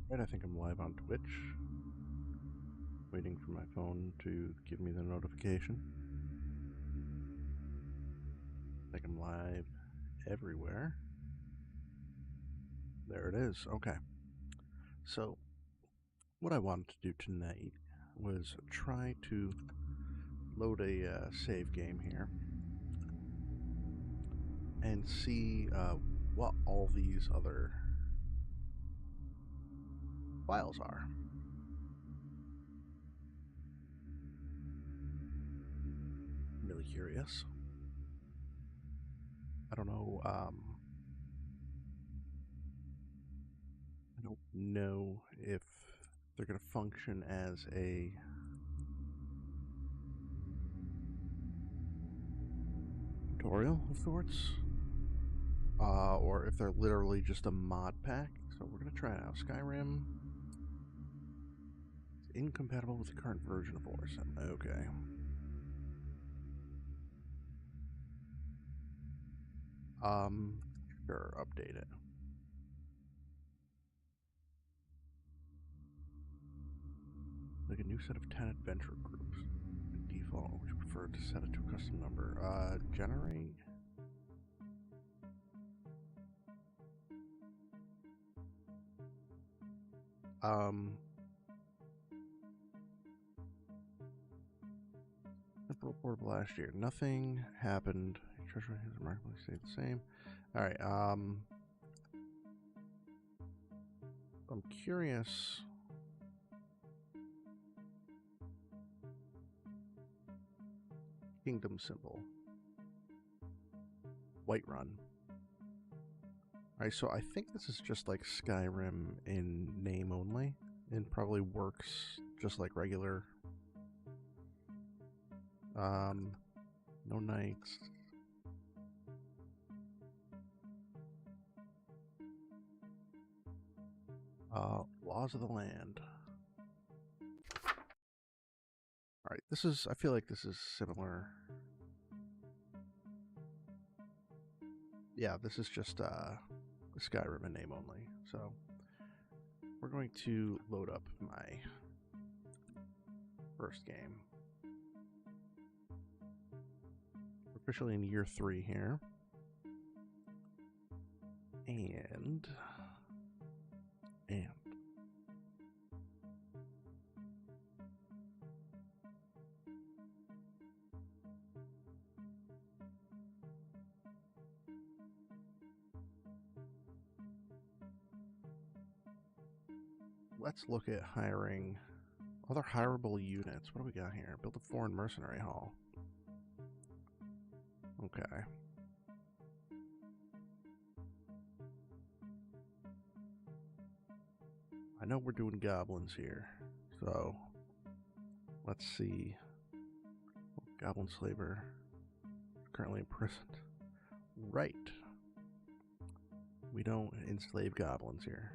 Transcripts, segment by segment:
Right, I think I'm live on Twitch. Waiting for my phone to give me the notification. I think I'm live everywhere. There it is. Okay. So, what I wanted to do tonight was try to load a save game here and see what all these other files are. I'm really curious. I don't know. I don't know if they're going to function as a tutorial of sorts, or if they're literally just a mod pack. So we're going to try it out. Skyrim is incompatible with the current version of WARSIM. Okay. Sure, update it. Like a new set of 10 adventure groups. By default, we prefer to set it to a custom number. Generate. Reportable last year. Nothing happened. Treasure has remarkably stayed the same. Alright, I'm curious. Kingdom symbol. Whiterun. Alright, so I think this is just like Skyrim in name only, and probably works just like regular. No knights. Laws of the land. Alright, this is, I feel like this is similar. Yeah, this is just Skyrim in name only. So we're going to load up my first game. We're officially in year 3 here. And let's look at hiring other hireable units. What do we got here? Build a foreign mercenary hall. Okay. I know we're doing goblins here, so let's see. Goblin slaver currently imprisoned. Right. We don't enslave goblins here.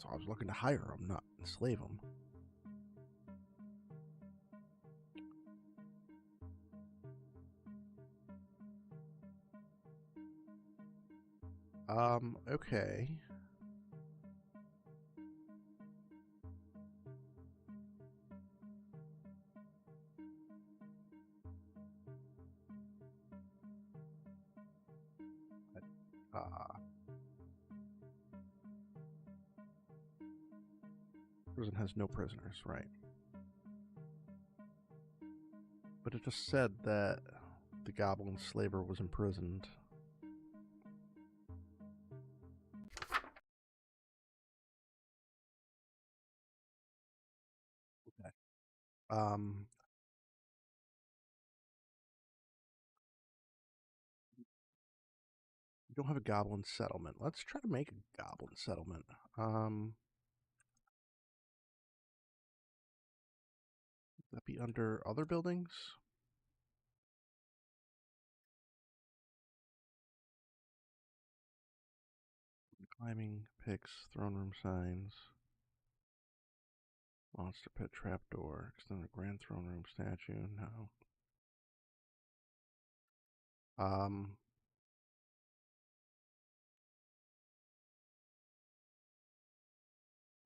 So I was looking to hire them, not enslave them. Okay. Prison has no prisoners, right? But it just said that the goblin slaver was imprisoned. Okay. We don't have a goblin settlement. Let's try to make a goblin settlement. Would that be under other buildings? Climbing, picks, throne room signs. Monster pit trapdoor. Extended grand throne room statue. No.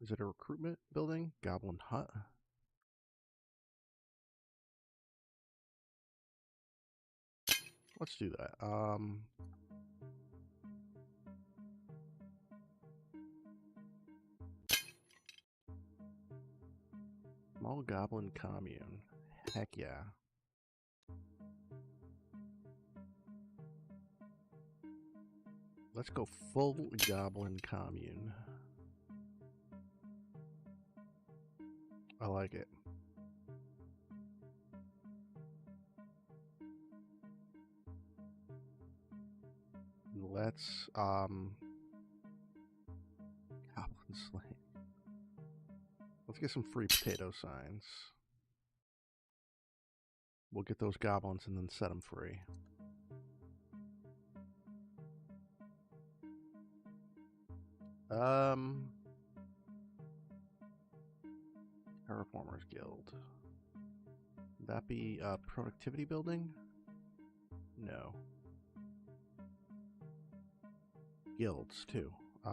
Is it a recruitment building? Goblin hut? Let's do that. Small goblin commune. Heck yeah. Let's go full goblin commune. I like it. Let's goblin slave. Let's get some free potato signs. We'll get those goblins and then set them free. Terraformers Guild. Would that be a productivity building? No. Guilds too. It's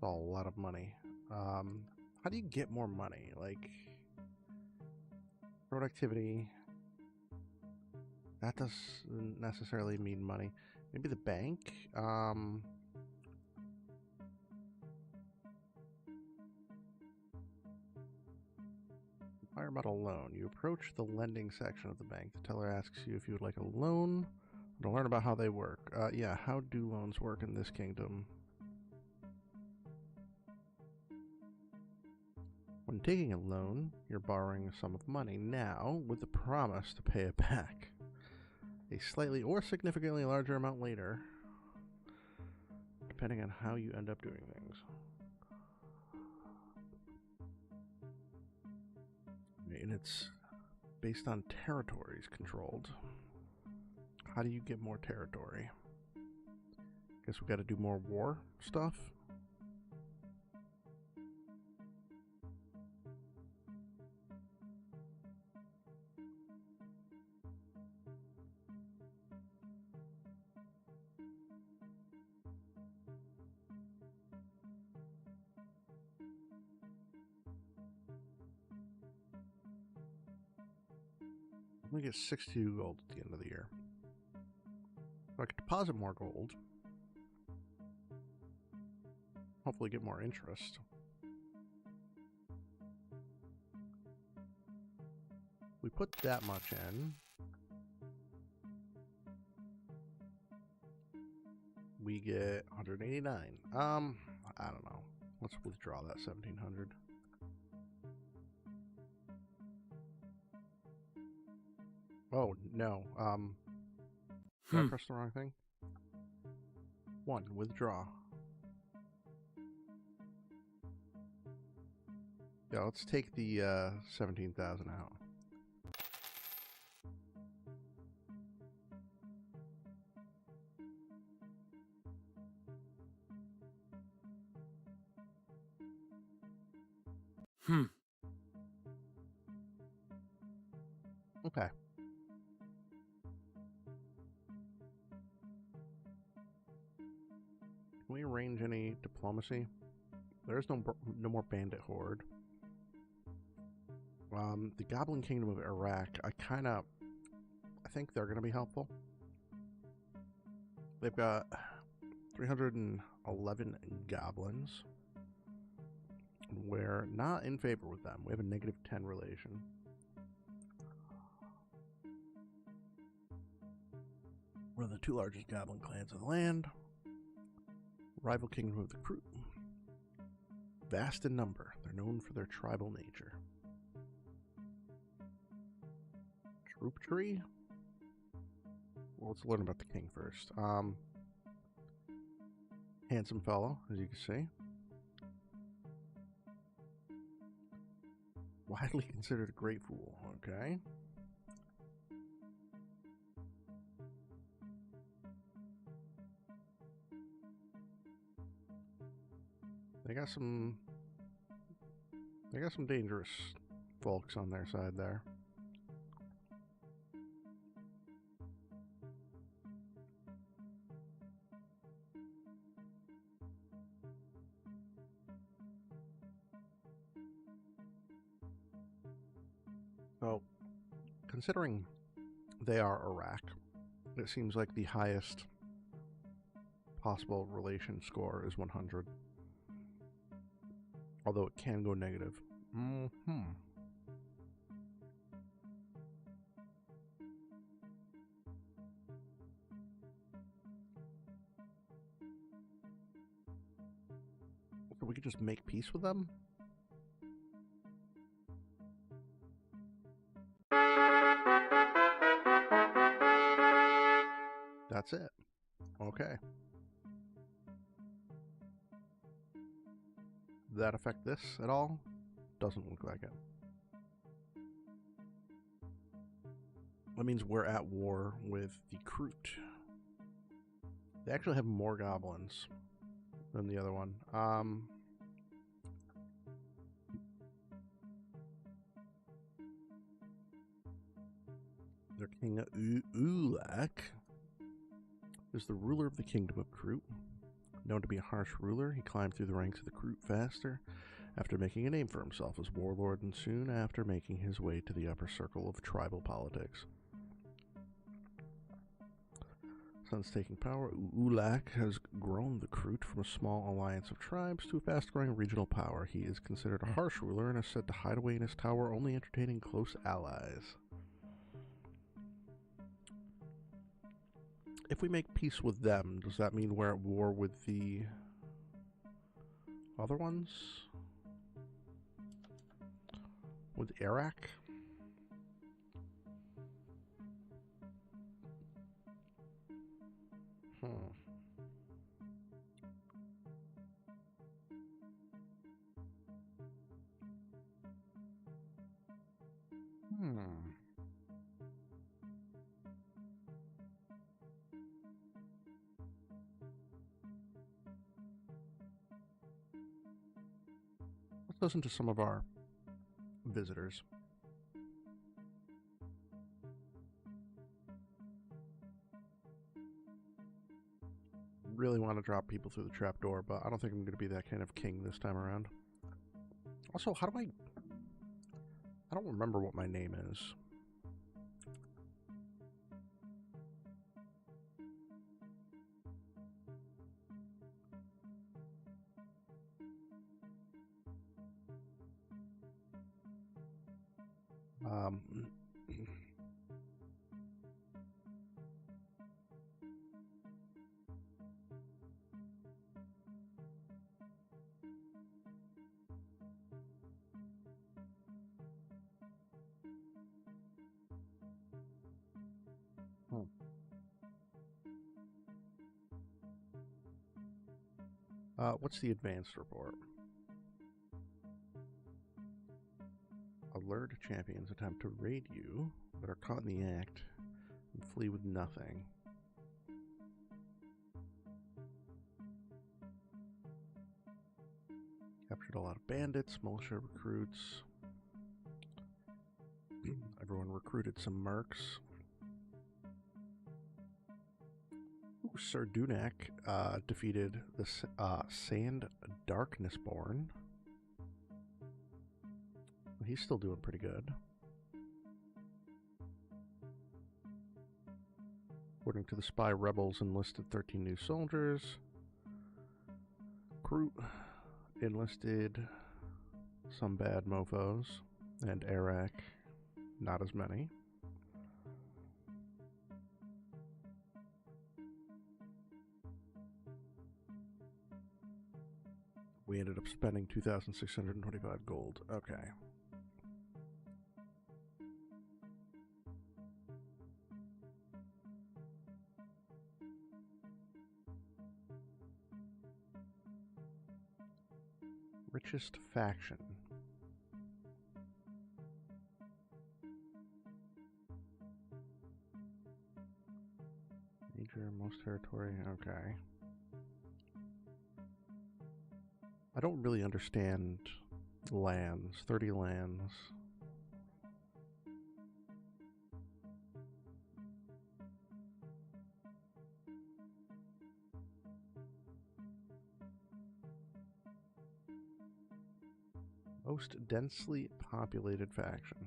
a lot of money. How do you get more money? Like productivity. That doesn't necessarily mean money. Maybe the bank. Environmental loan. You approach the lending section of the bank. The teller asks you if you would like a loan to learn about how they work. Yeah, how do loans work in this kingdom? When taking a loan, you're borrowing a sum of money now with the promise to pay it back a slightly or significantly larger amount later, depending on how you end up doing things. And it's based on territories controlled. How do you get more territory? Guess we got to do more war stuff. We get 62 gold at the end of the year. So I could deposit more gold. Hopefully get more interest. We put that much in. We get 189. I don't know. Let's withdraw that 1700. Oh, no. Did I press the wrong thing? 1, withdraw. Yeah, let's take the 17,000 out. Okay. Can we arrange any diplomacy? There's no more bandit horde. The Goblin Kingdom of Iraq, I think they're going to be helpful. They've got 311 goblins. We're not in favor with them. We have a -10 relation. One of the 2 largest goblin clans of the land. Rival Kingdom of the Crew. Vast in number. They're known for their tribal nature. Troop tree? Well, let's learn about the king first. Handsome fellow, as you can see. Widely considered a great fool, okay. They got some dangerous folks on their side there. So, considering they are Iraq, it seems like the highest possible relation score is 100. Although it can go negative. So we could just make peace with them? That's it. Okay. Did that affect this at all? Doesn't look like it. That means we're at war with the Kroot. They actually have more goblins than the other one. Their king Ulak is the ruler of the kingdom of Kroot. Known to be a harsh ruler, he climbed through the ranks of the Kroot faster after making a name for himself as warlord and soon after making his way to the upper circle of tribal politics. Since taking power, Ulak has grown the Kroot from a small alliance of tribes to a fast-growing regional power. He is considered a harsh ruler and is said to hide away in his tower, only entertaining close allies. If we make peace with them, does that mean we're at war with the other ones? With Iraq? Let's listen to some of our visitors. Really want to drop people through the trapdoor, but I don't think I'm going to be that kind of king this time around. Also, how do I don't remember what my name is. What's the advanced report? Alert champions attempt to raid you, but are caught in the act and flee with nothing. Captured a lot of bandits, militia recruits. Everyone recruited some mercs. Sir Dunak defeated the Sand Darknessborn. He's still doing pretty good. According to the spy, rebels enlisted 13 new soldiers. Kroot enlisted some bad mofos. And Iraq, not as many. We ended up spending 2,625 gold. Okay. Richest faction. Major, most territory. Okay. I don't really understand lands. 30 lands. Most densely populated faction.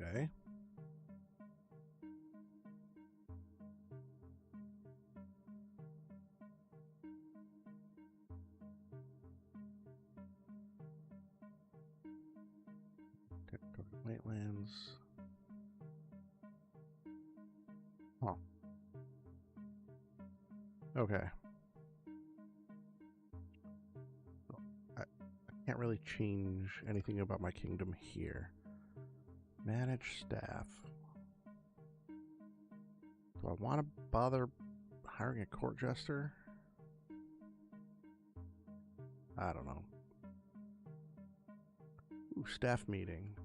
Okay. Whitelands. Huh. Okay. I can't really change anything about my kingdom here. Manage staff. Do I want to bother hiring a court jester? I don't know. Ooh, staff meeting.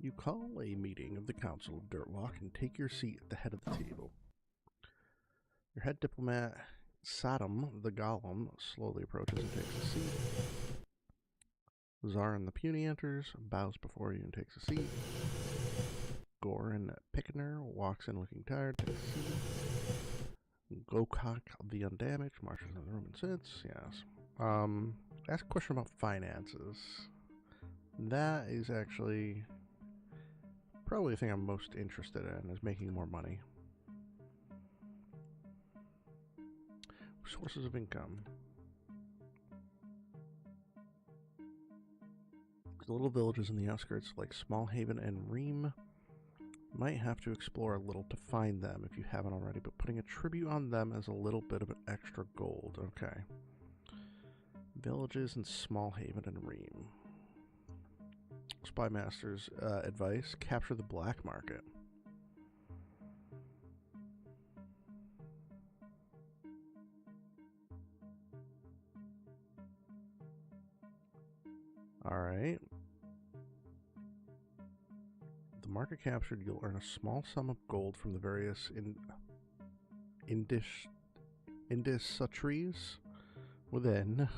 You call a meeting of the Council of Dirtwalk and take your seat at the head of the table. Your head diplomat, Sodom the Golem, slowly approaches and takes a seat. Zarin the Puny enters, bows before you and takes a seat. Goran Pickner walks in looking tired, takes a seat. Gokok the Undamaged marches in the room and sits. Yes. Ask a question about finances. That is actually probably the thing I'm most interested in, is making more money. Sources of income. The little villages in the outskirts like Smallhaven and Ream. Might have to explore a little to find them if you haven't already, but putting a tribute on them is a little bit of an extra gold. Okay. Villages in Smallhaven and Ream. Spymaster's advice, capture the black market. Alright. The market captured, you'll earn a small sum of gold from the various industries within.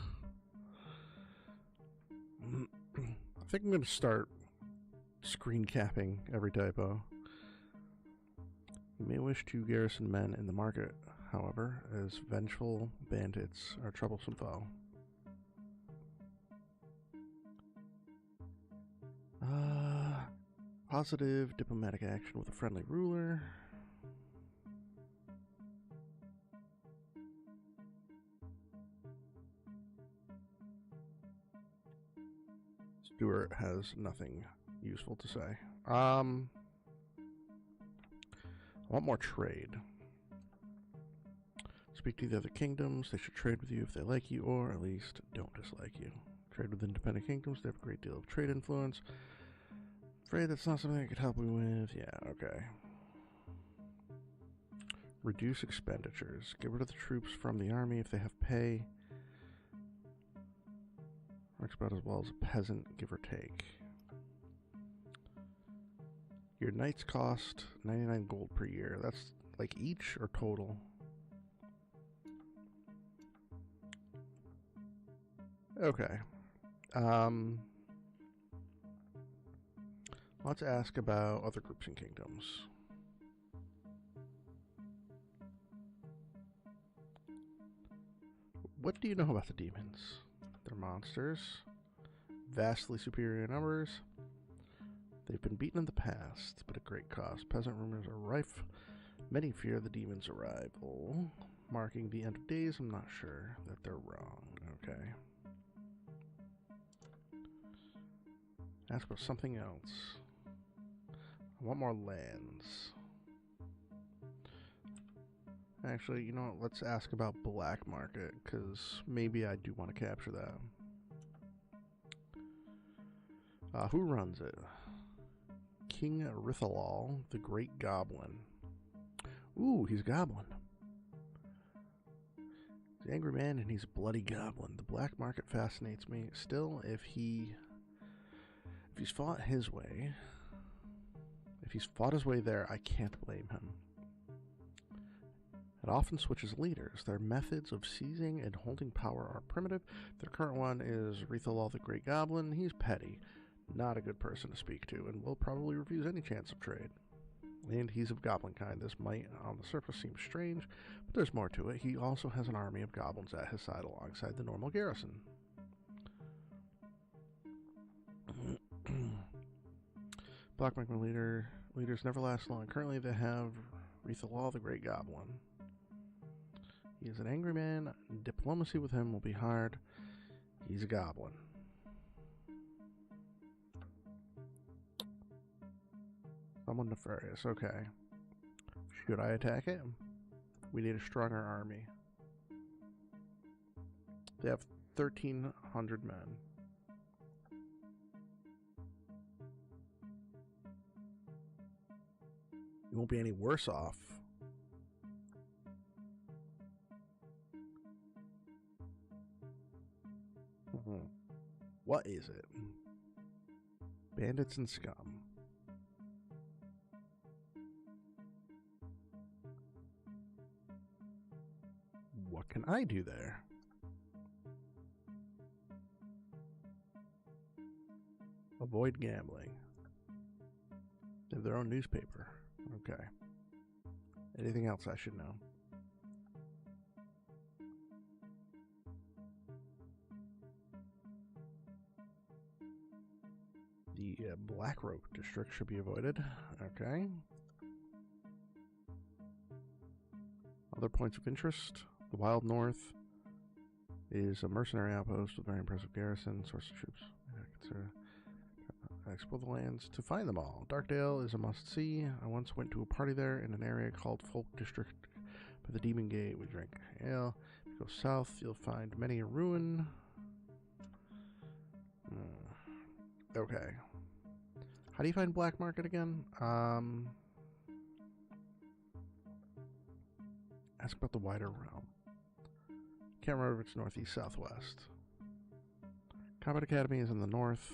I think I'm going to start screen capping every typo. You may wish to garrison men in the market, however, as vengeful bandits are a troublesome foe. Positive diplomatic action with a friendly ruler. Stuart has nothing useful to say. I want more trade. Speak to the other kingdoms. They should trade with you if they like you, or at least don't dislike you. Trade with independent kingdoms. They have a great deal of trade influence. Afraid that's not something I could help you with. Yeah, okay. Reduce expenditures. Get rid of the troops from the army if they have pay. Works about as well as a peasant, give or take. Your knights cost 99 gold per year. That's like each or total? Okay. Let's ask about other groups and kingdoms. What do you know about the demons? They're monsters. Vastly superior numbers. They've been beaten in the past, but at great cost. Peasant rumors are rife. Many fear the demons' arrival. Marking the end of days, I'm not sure that they're wrong. Okay. Ask about something else. I want more lands. Actually, you know what? Let's ask about black market, because maybe I do want to capture that. Who runs it? King Rithalal, the Great Goblin. Ooh, he's a goblin. He's an angry man and he's a bloody goblin. The black market fascinates me. Still, if he's fought his way, there, I can't blame him. It often switches leaders. Their methods of seizing and holding power are primitive. Their current one is Rithalal the Great Goblin. He's petty. Not a good person to speak to, and will probably refuse any chance of trade. And he's of goblin kind. This might, on the surface, seem strange, but there's more to it. He also has an army of goblins at his side alongside the normal garrison. Black Magma leaders never last long. Currently they have Rethal, the Great Goblin. He is an angry man. Diplomacy with him will be hard. He's a goblin. Someone nefarious. Okay. Should I attack it? We need a stronger army. They have 1,300 men. You won't be any worse off. What is it? Bandits and scum. What can I do there? Avoid gambling. They have their own newspaper. Okay. Anything else I should know? The Black Rope district should be avoided. Okay. Other points of interest. The Wild North is a mercenary outpost with very impressive garrison, source of troops. Explore the lands to find them all. Darkdale is a must-see. I once went to a party there in an area called Folk District by the Demon Gate. We drank ale. If you go south, you'll find many a ruin. Okay. How do you find Black Market again? Ask about the wider realm. Can't remember if it's northeast, southwest. Combat Academy is in the north.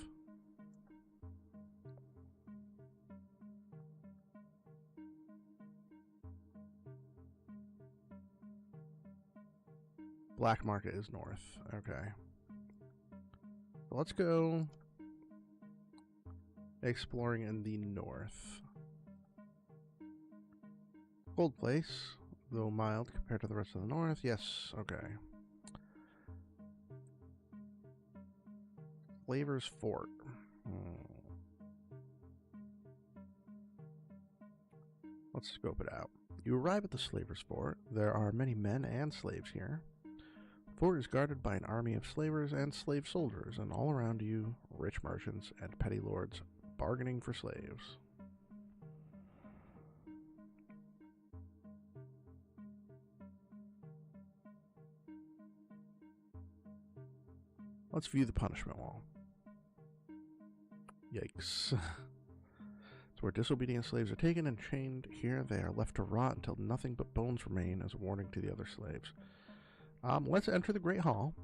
Black Market is north. Okay. Let's go exploring in the north. Cold place, though mild compared to the rest of the north. Yes, okay. Slaver's Fort. Let's scope it out. You arrive at the Slaver's Fort. There are many men and slaves here. The fort is guarded by an army of slavers and slave soldiers, and all around you, rich merchants and petty lords bargaining for slaves. Let's view the punishment wall. Yikes. It's where disobedient slaves are taken and chained. Here they are left to rot until nothing but bones remain as a warning to the other slaves. Let's enter the Great Hall.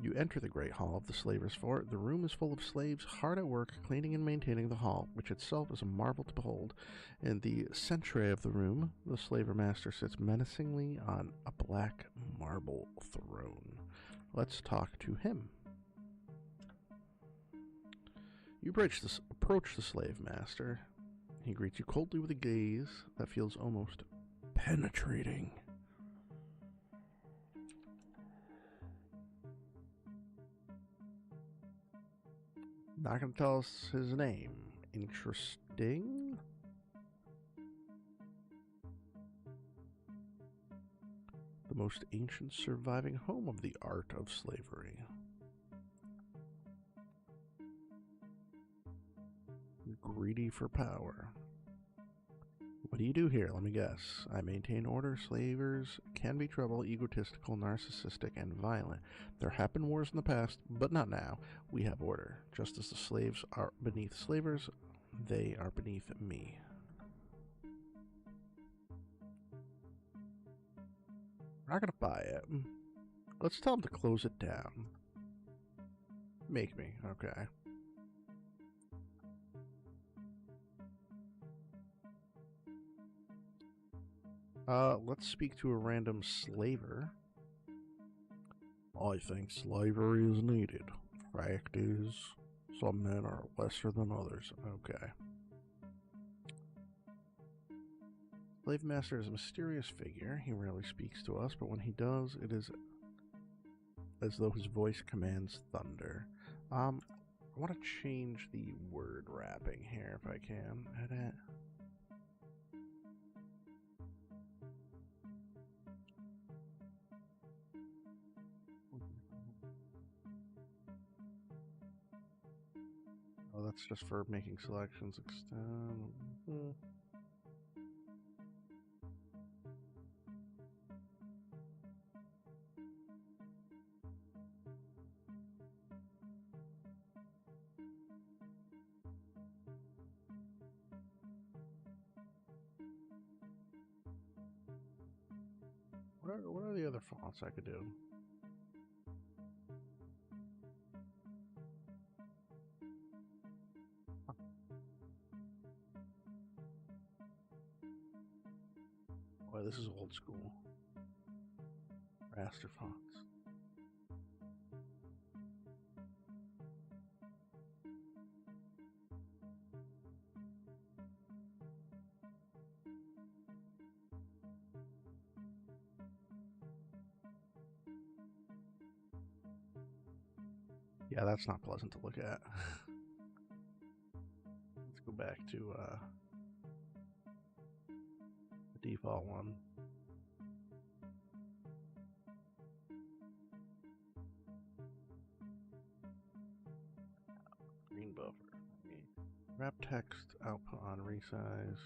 You enter the Great Hall of the Slaver's Fort. The room is full of slaves hard at work cleaning and maintaining the hall, which itself is a marvel to behold. In the centre of the room, the slaver master sits menacingly on a black marble throne. Let's talk to him. You approach the slave master. He greets you coldly with a gaze that feels almost penetrating. Not going to tell us his name. Interesting. The most ancient surviving home of the art of slavery. Greedy for power. What do you do here? Let me guess. I maintain order. Slavers can be trouble, egotistical, narcissistic, and violent. There have been wars in the past, but not now. We have order. Just as the slaves are beneath slavers, they are beneath me. We're not gonna buy it. Let's tell them to close it down. Make me. Okay. Let's speak to a random slaver. I think slavery is needed. Fact is, some men are lesser than others. Okay. Slave master is a mysterious figure. He rarely speaks to us, but when he does, it is as though his voice commands thunder. I want to change the word wrapping here if I can. Edit. Oh, that's just for making selections. Extend. What are the other fonts I could do? Boy, this is old school. Raster fonts. Yeah, that's not pleasant to look at. Let's go back to the default one. Green buffer. Wrap text output on resize.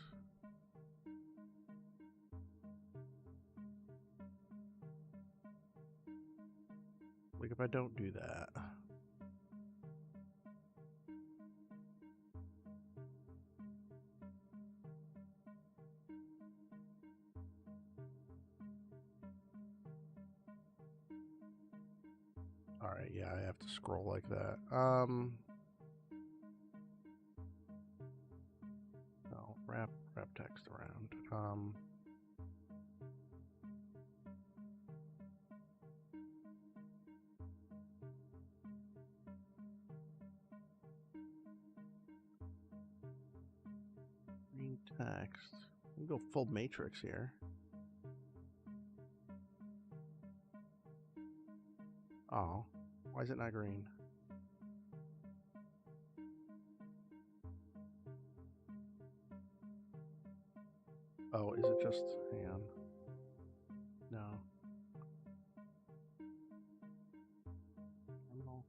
Like if I don't do that. Alright, yeah, I have to scroll like that. No, wrap text around. Green text. We can go full matrix here. Oh, why is it not green? Oh, is it just, hang on. No. Terminal.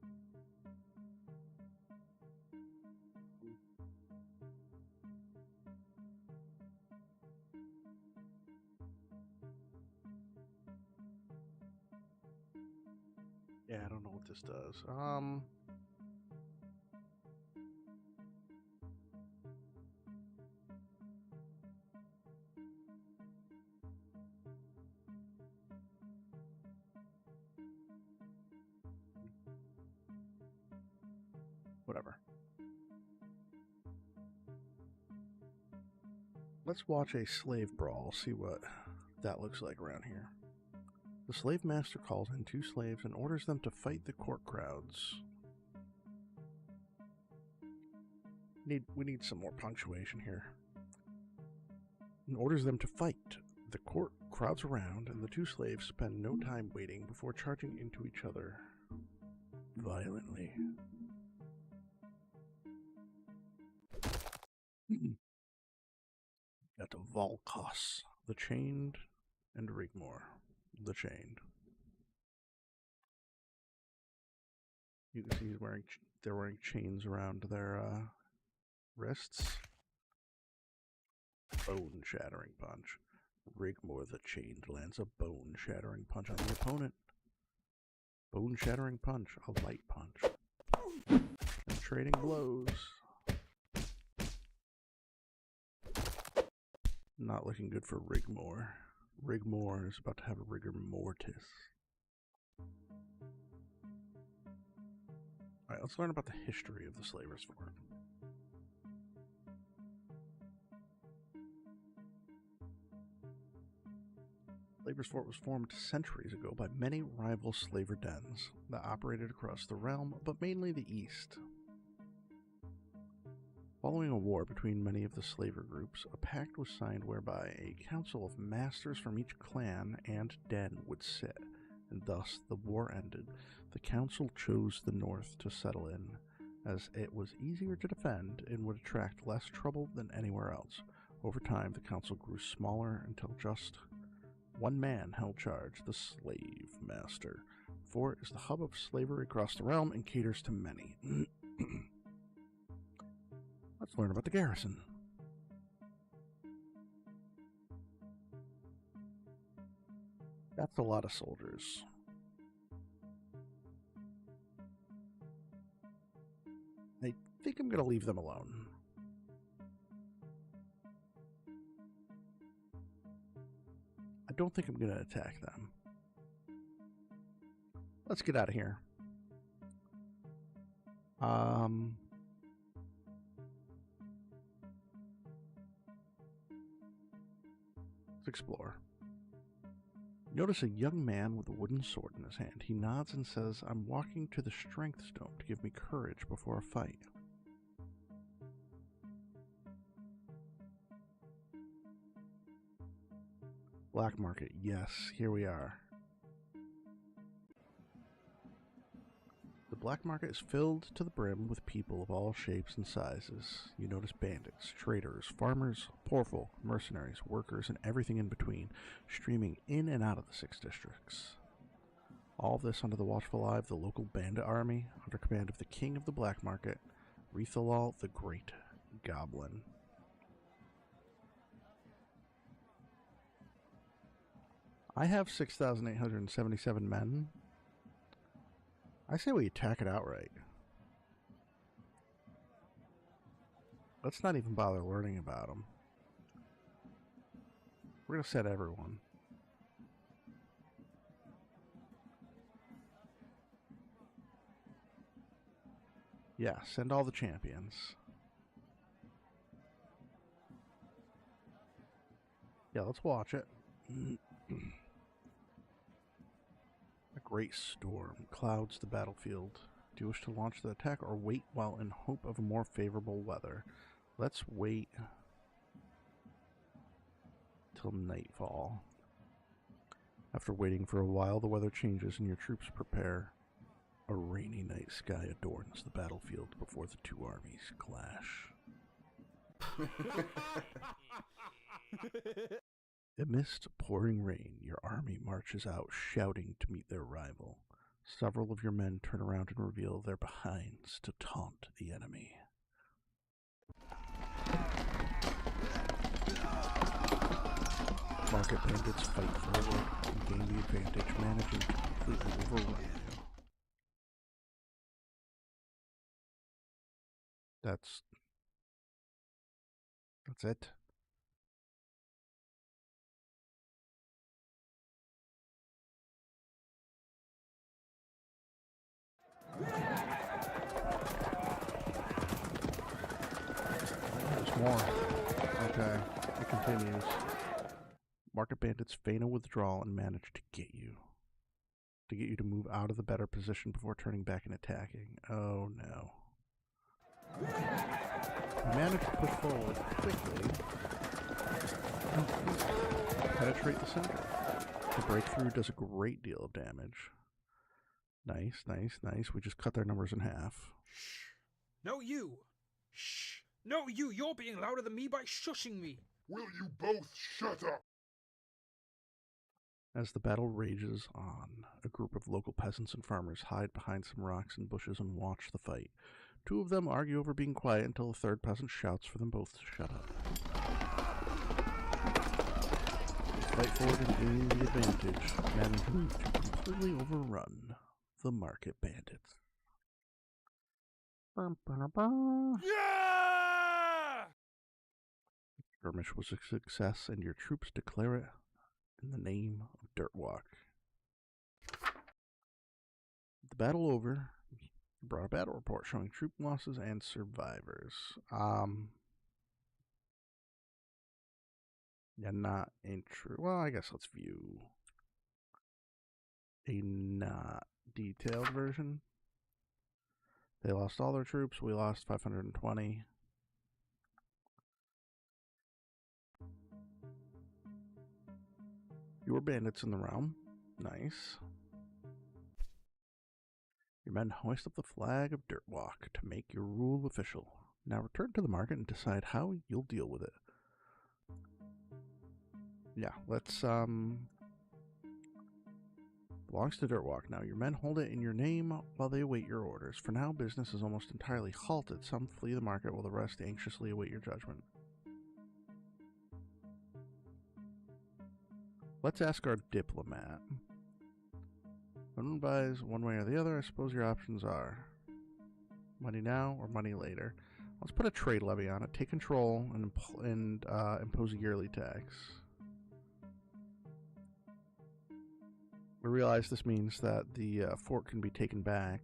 Yeah, I don't know what this does. Whatever. Let's watch a slave brawl, see what that looks like around here. The slave master calls in 2 slaves and orders them to fight the court crowds. We need some more punctuation here. And orders them to fight. The court crowds around, and the 2 slaves spend no time waiting before charging into each other violently. Got Volkos, the Chained, and Rigmor, the Chained. You can see they're wearing chains around their wrists. Bone-shattering punch. Rigmor the Chained lands a bone-shattering punch on the opponent. Bone-shattering punch, a light punch. And trading blows. Not looking good for Rigmor. Rigmor is about to have a rigor mortis. Alright, let's learn about the history of the Slavers' Fort. Slavers' Fort was formed centuries ago by many rival slaver dens that operated across the realm, but mainly the east. Following a war between many of the slaver groups, a pact was signed whereby a council of masters from each clan and den would sit, and thus the war ended. The council chose the north to settle in, as it was easier to defend and would attract less trouble than anywhere else. Over time, the council grew smaller until just one man held charge, the slave master. The fort is the hub of slavery across the realm and caters to many. Let's learn about the garrison. That's a lot of soldiers. I think I'm going to leave them alone. I don't think I'm going to attack them. Let's get out of here. Let's explore. Notice a young man with a wooden sword in his hand. He nods and says, "I'm walking to the strength stone to give me courage before a fight." Black market. Yes, here we are. The black market is filled to the brim with people of all shapes and sizes. You notice bandits, traders, farmers, poor folk, mercenaries, workers, and everything in between, streaming in and out of the 6 districts. All of this under the watchful eye of the local bandit army, under command of the king of the black market, Rethalal the Great Goblin. I have 6,877 men. I say we attack it outright. Let's not even bother learning about them. We're going to set everyone. Yeah, send all the champions. Yeah, let's watch it. A great storm clouds the battlefield. Do you wish to launch the attack or wait while in hope of a more favorable weather? Let's wait till nightfall. After waiting for a while, the weather changes and your troops prepare. A rainy night sky adorns the battlefield before the 2 armies clash. Amidst pouring rain, your army marches out shouting to meet their rival. Several of your men turn around and reveal their behinds to taunt the enemy. Market bandits fight forward and gain the advantage, managing to completely overrun you. That's it. There's more. Okay, it continues. Market bandits feign a withdrawal and manage to get you to move out of the better position before turning back and attacking. Oh no. You manage to push forward quickly and penetrate the center. The breakthrough does a great deal of damage. Nice, nice, nice. We just cut their numbers in half. Shh. No, you. Shh. No, you. You're being louder than me by shushing me. Will you both shut up? As the battle rages on, a group of local peasants and farmers hide behind some rocks and bushes and watch the fight. 2 of them argue over being quiet until a 3rd peasant shouts for them both to shut up. They fight forward and gain the advantage, managing to completely overrun the market bandits. Yeah! The skirmish was a success, and your troops declare it in the name of Dirtwalk. The battle over, brought a battle report showing troop losses and survivors. Yeah, not intro. Well, I guess let's view a not detailed version. They lost all their troops. We lost 520. Fewer bandits in the realm. Nice. Your men hoist up the flag of Dirtwalk to make your rule official. Now return to the market and decide how you'll deal with it. Yeah, let's, belongs to Dirtwalk now. Your men hold it in your name while they await your orders. For now, business is almost entirely halted. Some flee the market while the rest anxiously await your judgment. Let's ask our diplomat. When one buys one way or the other, I suppose your options are money now or money later. Let's put a trade levy on it, take control, and impose a yearly tax. We realize this means that the fort can be taken back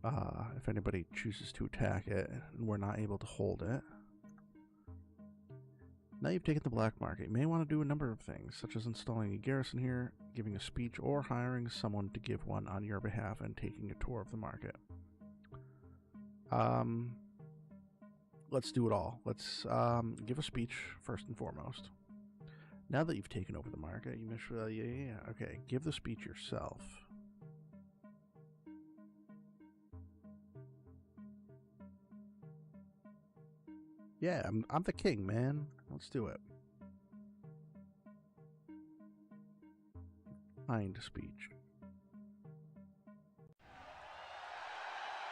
if anybody chooses to attack it, and we're not able to hold it. Now you've taken the black market, you may want to do a number of things, such as installing a garrison here, giving a speech, or hiring someone to give one on your behalf and taking a tour of the market. Let's do it all. Let's give a speech first and foremost. Now that you've taken over the market, you may okay, give the speech yourself. Yeah, I'm the king, man. Let's do it. Kind speech.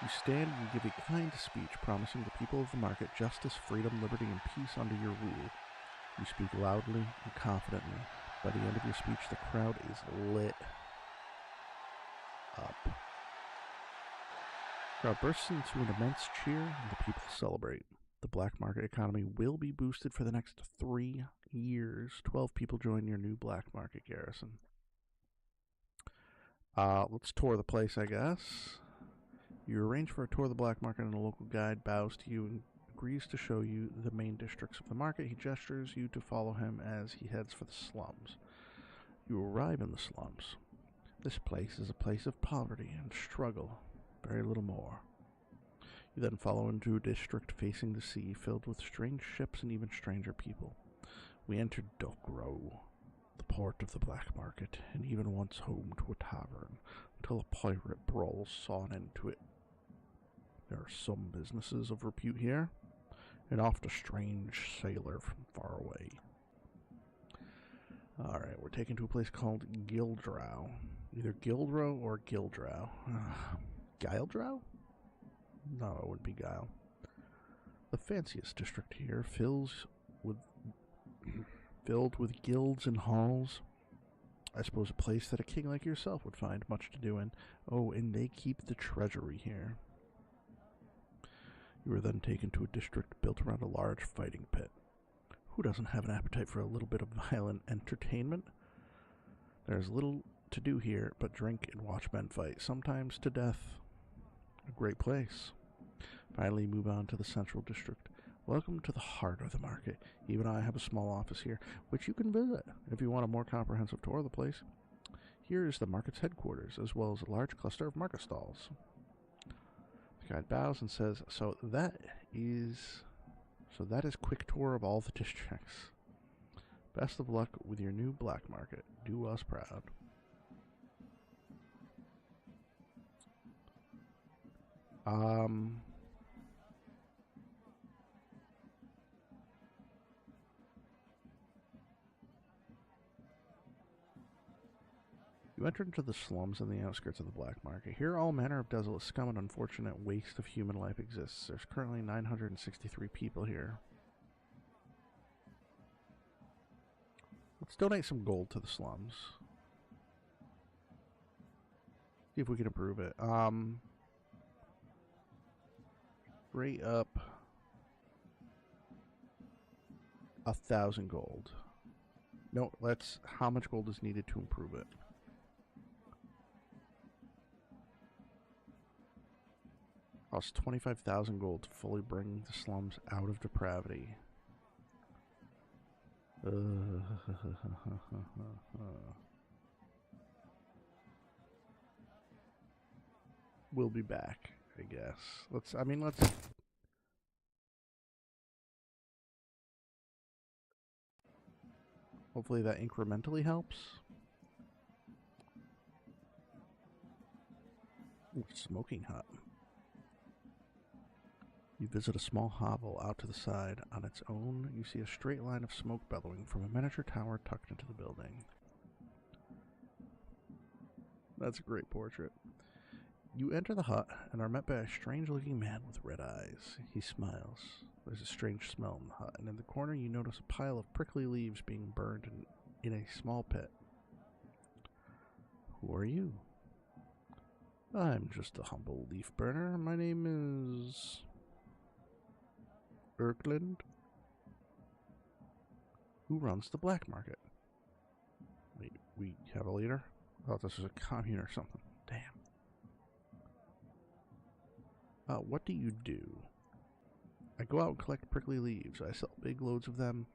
You stand and give a kind speech promising the people of the market justice, freedom, liberty, and peace under your rule. You speak loudly and confidently. By the end of your speech, the crowd is lit up. The crowd bursts into an immense cheer, and the people celebrate. The black market economy will be boosted for the next 3 years. 12 people join your new black market garrison. Let's tour the place, I guess. You arrange for a tour of the black market, and a local guide bows to you and agrees to show you the main districts of the market. He gestures you to follow him as he heads for the slums. You arrive in the slums. This place is a place of poverty and struggle, very little more. You then follow into a district facing the sea, filled with strange ships and even stranger people. We enter Dokro, the port of the black market, and even once home to a tavern, until a pirate brawl saw an end to it. There are some businesses of repute here, and oft a strange sailor from far away. Alright, we're taken to a place called Gildrow. Either Gildrow or Gildrow. Gildrow? No, it wouldn't be Guile. The fanciest district here filled with guilds and halls. I suppose a place that a king like yourself would find much to do in. Oh, and they keep the treasury here. You are then taken to a district built around a large fighting pit. Who doesn't have an appetite for a little bit of violent entertainment? There's little to do here but drink and watch men fight, sometimes to death. A great place. Finally, move on to the central district. Welcome to the heart of the market. Even I have a small office here, which you can visit if you want a more comprehensive tour of the place. Here is the market's headquarters, as well as a large cluster of market stalls. The guide bows and says, So that is quick tour of all the districts. Best of luck with your new black market. Do us proud. You enter into the slums on the outskirts of the black market. Here all manner of desolate scum and unfortunate waste of human life exists. There's currently 963 people here. Let's donate some gold to the slums. See if we can improve it. Rate up 1,000 gold. No, how much gold is needed to improve it? Costs 25,000 gold to fully bring the slums out of depravity. We'll be back, I guess. Let's. Hopefully that incrementally helps. Ooh, smoking hut. You visit a small hovel out to the side. On its own, you see a straight line of smoke bellowing from a miniature tower tucked into the building. That's a great portrait. You enter the hut and are met by a strange-looking man with red eyes. He smiles. There's a strange smell in the hut, and in the corner you notice a pile of prickly leaves being burned in a small pit. Who are you? I'm just a humble leaf burner. My name is... Erkland? Who runs the black market? Wait, we have a leader? I thought this was a commune or something. Damn. What do you do? I go out and collect prickly leaves. I sell big loads of them,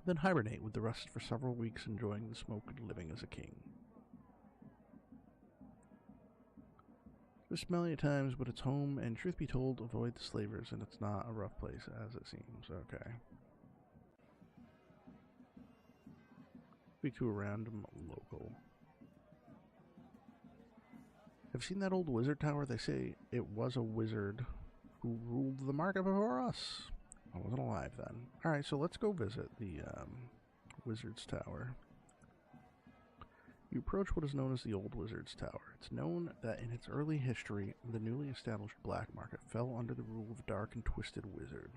then hibernate with the rest for several weeks, enjoying the smoke and living as a king. It's smelly at times, but it's home, and truth be told, avoid the slavers, and it's not a rough place as it seems. Okay. Speak to a random local. Have you seen that old wizard tower? They say it was a wizard who ruled the market before us. I wasn't alive then. Alright, so let's go visit the wizard's tower. You approach what is known as the Old Wizard's Tower. It's known that in its early history, the newly established black market fell under the rule of a dark and twisted wizard.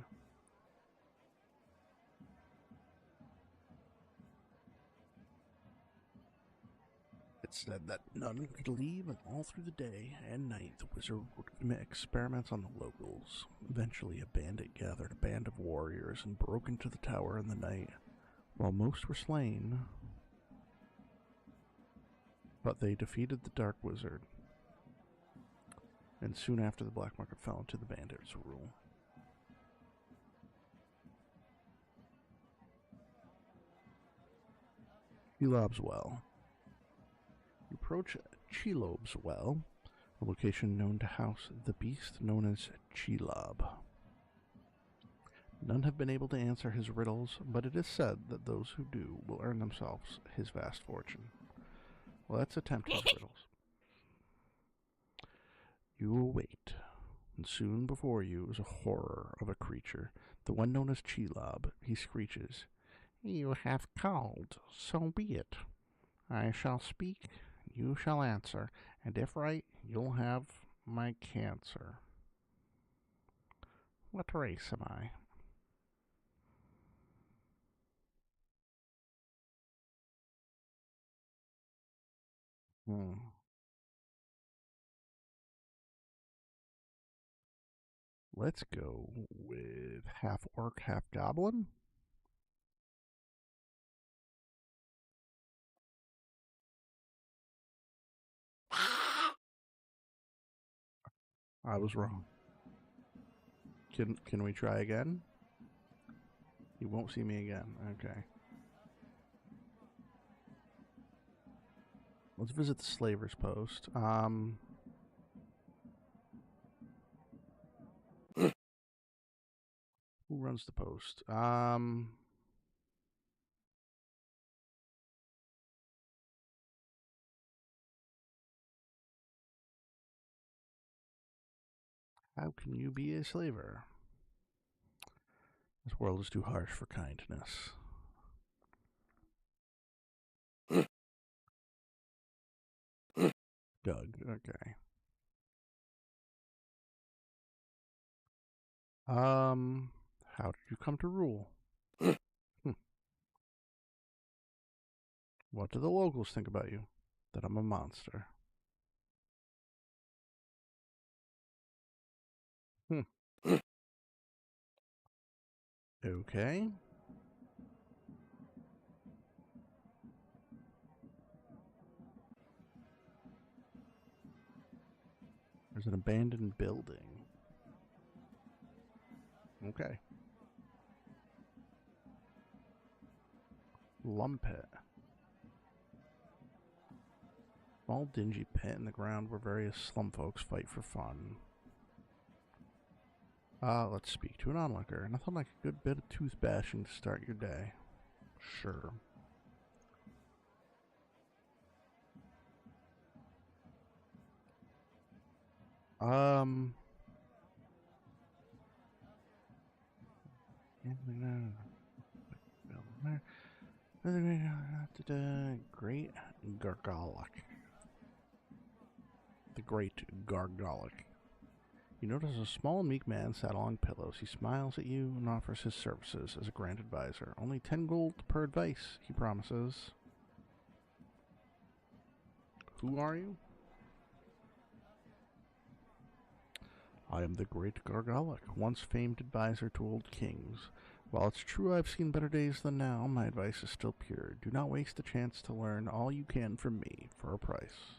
It's said that none could leave, and all through the day and night the wizard would commit experiments on the locals. Eventually, a bandit gathered a band of warriors and broke into the tower in the night. While most were slain, but they defeated the Dark Wizard, and soon after the black market fell into the bandits' rule. Chelob's Well. You approach Chelob's Well, a location known to house the beast known as Chelob. None have been able to answer his riddles, but it is said that those who do will earn themselves his vast fortune. Let's attempt his riddles. You await, and soon before you is a horror of a creature, the one known as Chelob. He screeches, "You have called, so be it. I shall speak, you shall answer, and if right, you'll have my cancer. What race am I?" Let's go with half orc, half goblin. I was wrong. Can we try again? You won't see me again. Okay. Let's visit the slaver's post. Who runs the post? How can you be a slaver? This world is too harsh for kindness. Doug, okay. How did you come to rule? What do the locals think about you? That I'm a monster. Okay. There's an abandoned building. Okay. Lumpit. Small dingy pit in the ground where various slum folks fight for fun. Let's speak to an onlooker. Nothing like a good bit of tooth bashing to start your day. Sure. Um. Great Gargolic. The Great Gargolic. You notice a small, meek man sat along pillows. He smiles at you and offers his services as a grand advisor. Only 10 gold per advice, he promises. Who are you? I am the Great Gargolic, once famed advisor to old kings. While it's true I've seen better days than now, my advice is still pure. Do not waste the chance to learn all you can from me for a price.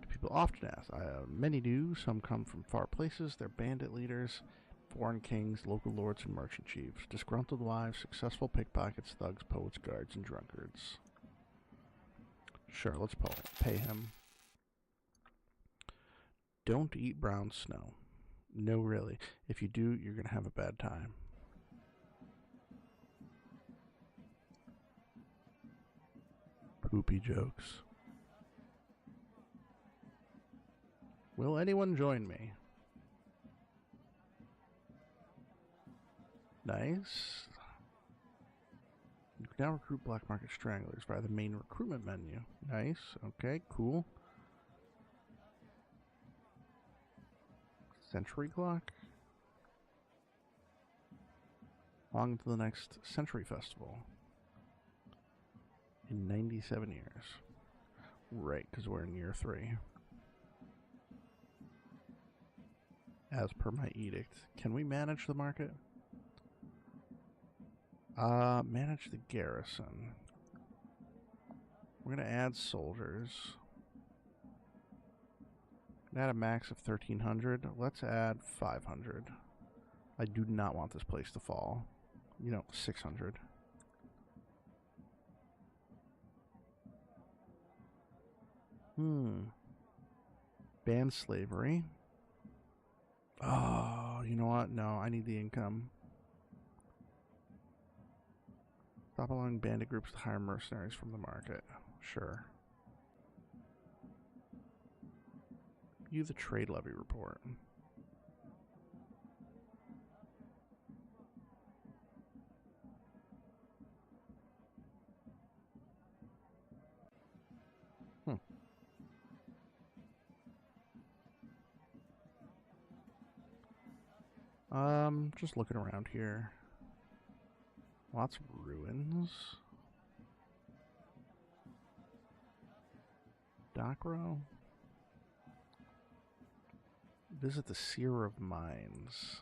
People often ask. Many do. Some come from far places. They're bandit leaders, foreign kings, local lords, and merchant chiefs. Disgruntled wives, successful pickpockets, thugs, poets, guards, and drunkards. Sure, let's pay him. Don't eat brown snow. No, really. If you do, you're going to have a bad time. Poopy jokes. Will anyone join me? Nice. You can now recruit black market stranglers via the main recruitment menu. Nice. Okay, cool. Century clock? On to the next Century Festival. In 97 years. Right, because we're in year 3. As per my edict. Can we manage the market? Manage the garrison. We're going to add soldiers. Add a max of 1,300. Let's add 500. I do not want this place to fall. 600. Ban slavery. Oh, you know what? No, I need the income. Stop allowing bandit groups to hire mercenaries from the market. Sure. View the trade levy report. Just looking around here. Lots of ruins. Docro. Visit the Seer of Mines.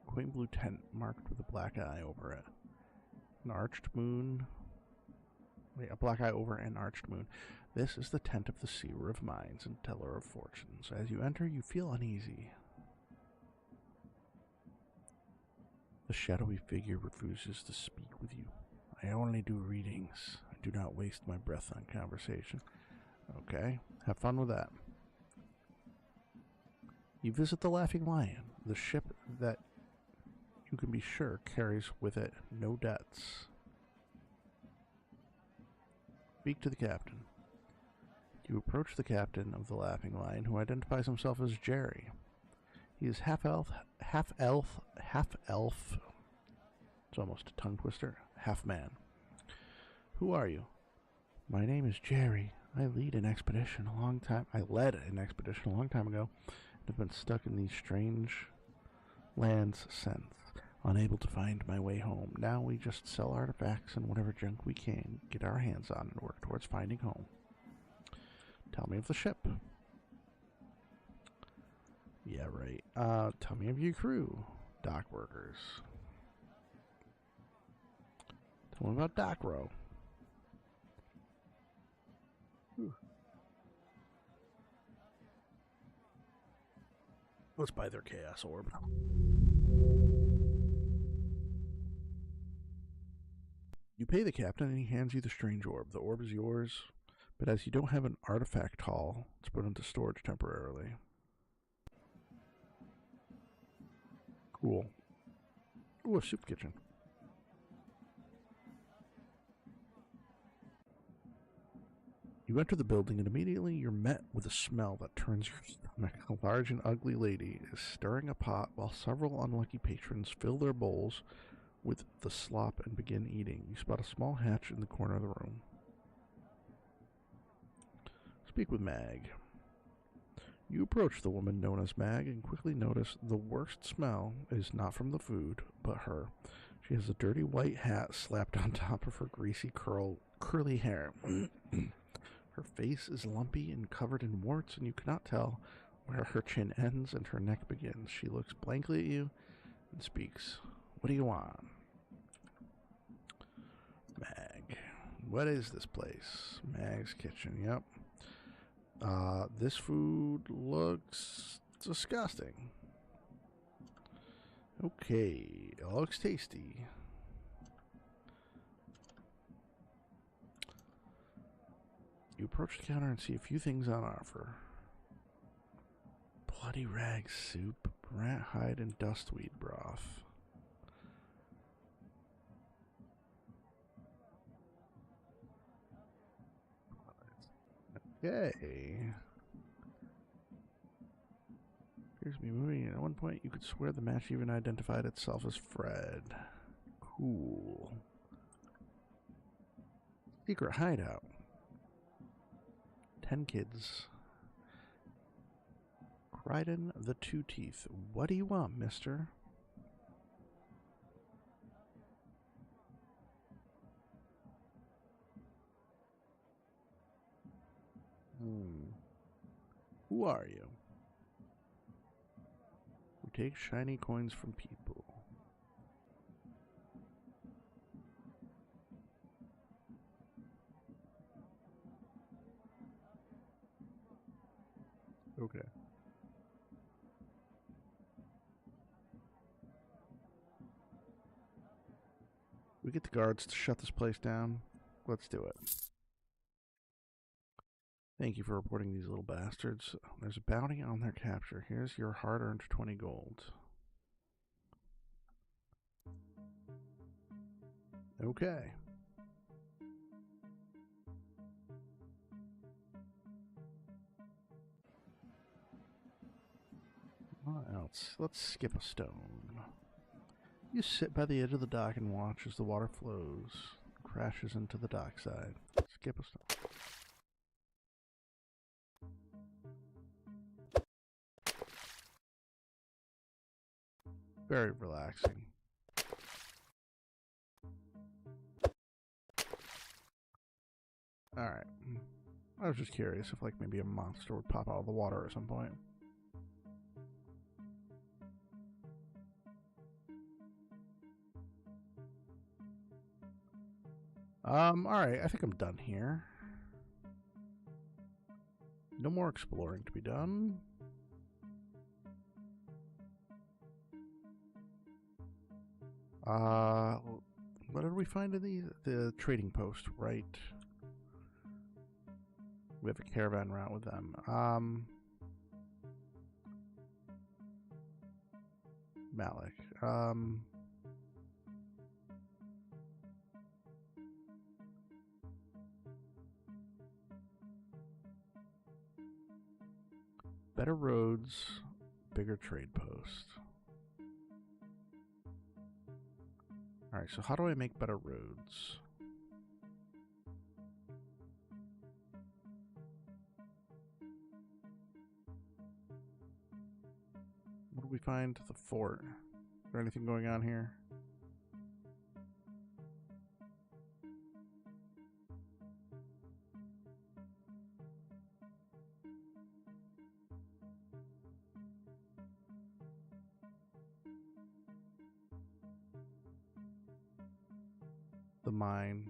Quaint blue tent marked with a black eye over it. An arched moon. Wait, a black eye over an arched moon. This is the tent of the Seer of Mines and Teller of Fortunes. As you enter, you feel uneasy. The shadowy figure refuses to speak with you. I only do readings. I do not waste my breath on conversation. Okay, have fun with that. You visit the Laughing Lion, the ship that you can be sure carries with it no debts. Speak to the captain. You approach the captain of the Laughing Lion, who identifies himself as Jerry. He is half elf. It's almost a tongue twister. Half man. Who are you? My name is Jerry. I led an expedition a long time ago, and have been stuck in these strange lands since, unable to find my way home. Now we just sell artifacts and whatever junk we can get our hands on and work towards finding home. Tell me of the ship. Yeah, right. Tell me of your crew. Dock workers. Tell me about Docro. Let's buy their Chaos Orb. You pay the captain and he hands you the strange orb. The orb is yours, but as you don't have an artifact haul, it's put into storage temporarily. Cool. Ooh, a soup kitchen. You enter the building and immediately you're met with a smell that turns your stomach. A large and ugly lady is stirring a pot while several unlucky patrons fill their bowls with the slop and begin eating. You spot a small hatch in the corner of the room. Speak with Mag. You approach the woman known as Mag and quickly notice the worst smell is not from the food, but her. She has a dirty white hat slapped on top of her greasy curly hair. Her face is lumpy and covered in warts, and you cannot tell where her chin ends and her neck begins. She looks blankly at you and speaks. What do you want? Mag. What is this place? Mag's kitchen, yep. This food looks disgusting. Okay, it looks tasty. You approach the counter and see a few things on offer. Bloody rag soup, rat hide, and dustweed broth. Okay. Appears to be moving. At one point, you could swear the match even identified itself as Fred. Cool. Secret hideout. 10 kids. Crichton the Two Teeth. What do you want, mister? Who are you? We take shiny coins from people. Okay. We get the guards to shut this place down. Let's do it. Thank you for reporting these little bastards. There's a bounty on their capture. Here's your hard-earned 20 gold. Okay. What else? Let's skip a stone. You sit by the edge of the dock and watch as the water flows, crashes into the dockside. Skip a stone. Very relaxing. Alright. I was just curious if like maybe a monster would pop out of the water at some point. Alright, I think I'm done here. No more exploring to be done. What did we find in the trading post, right? We have a caravan route with them. Malik. Better roads, bigger trade post. Alright, so how do I make better roads? What do we find? The fort. Is there anything going on here? The mine.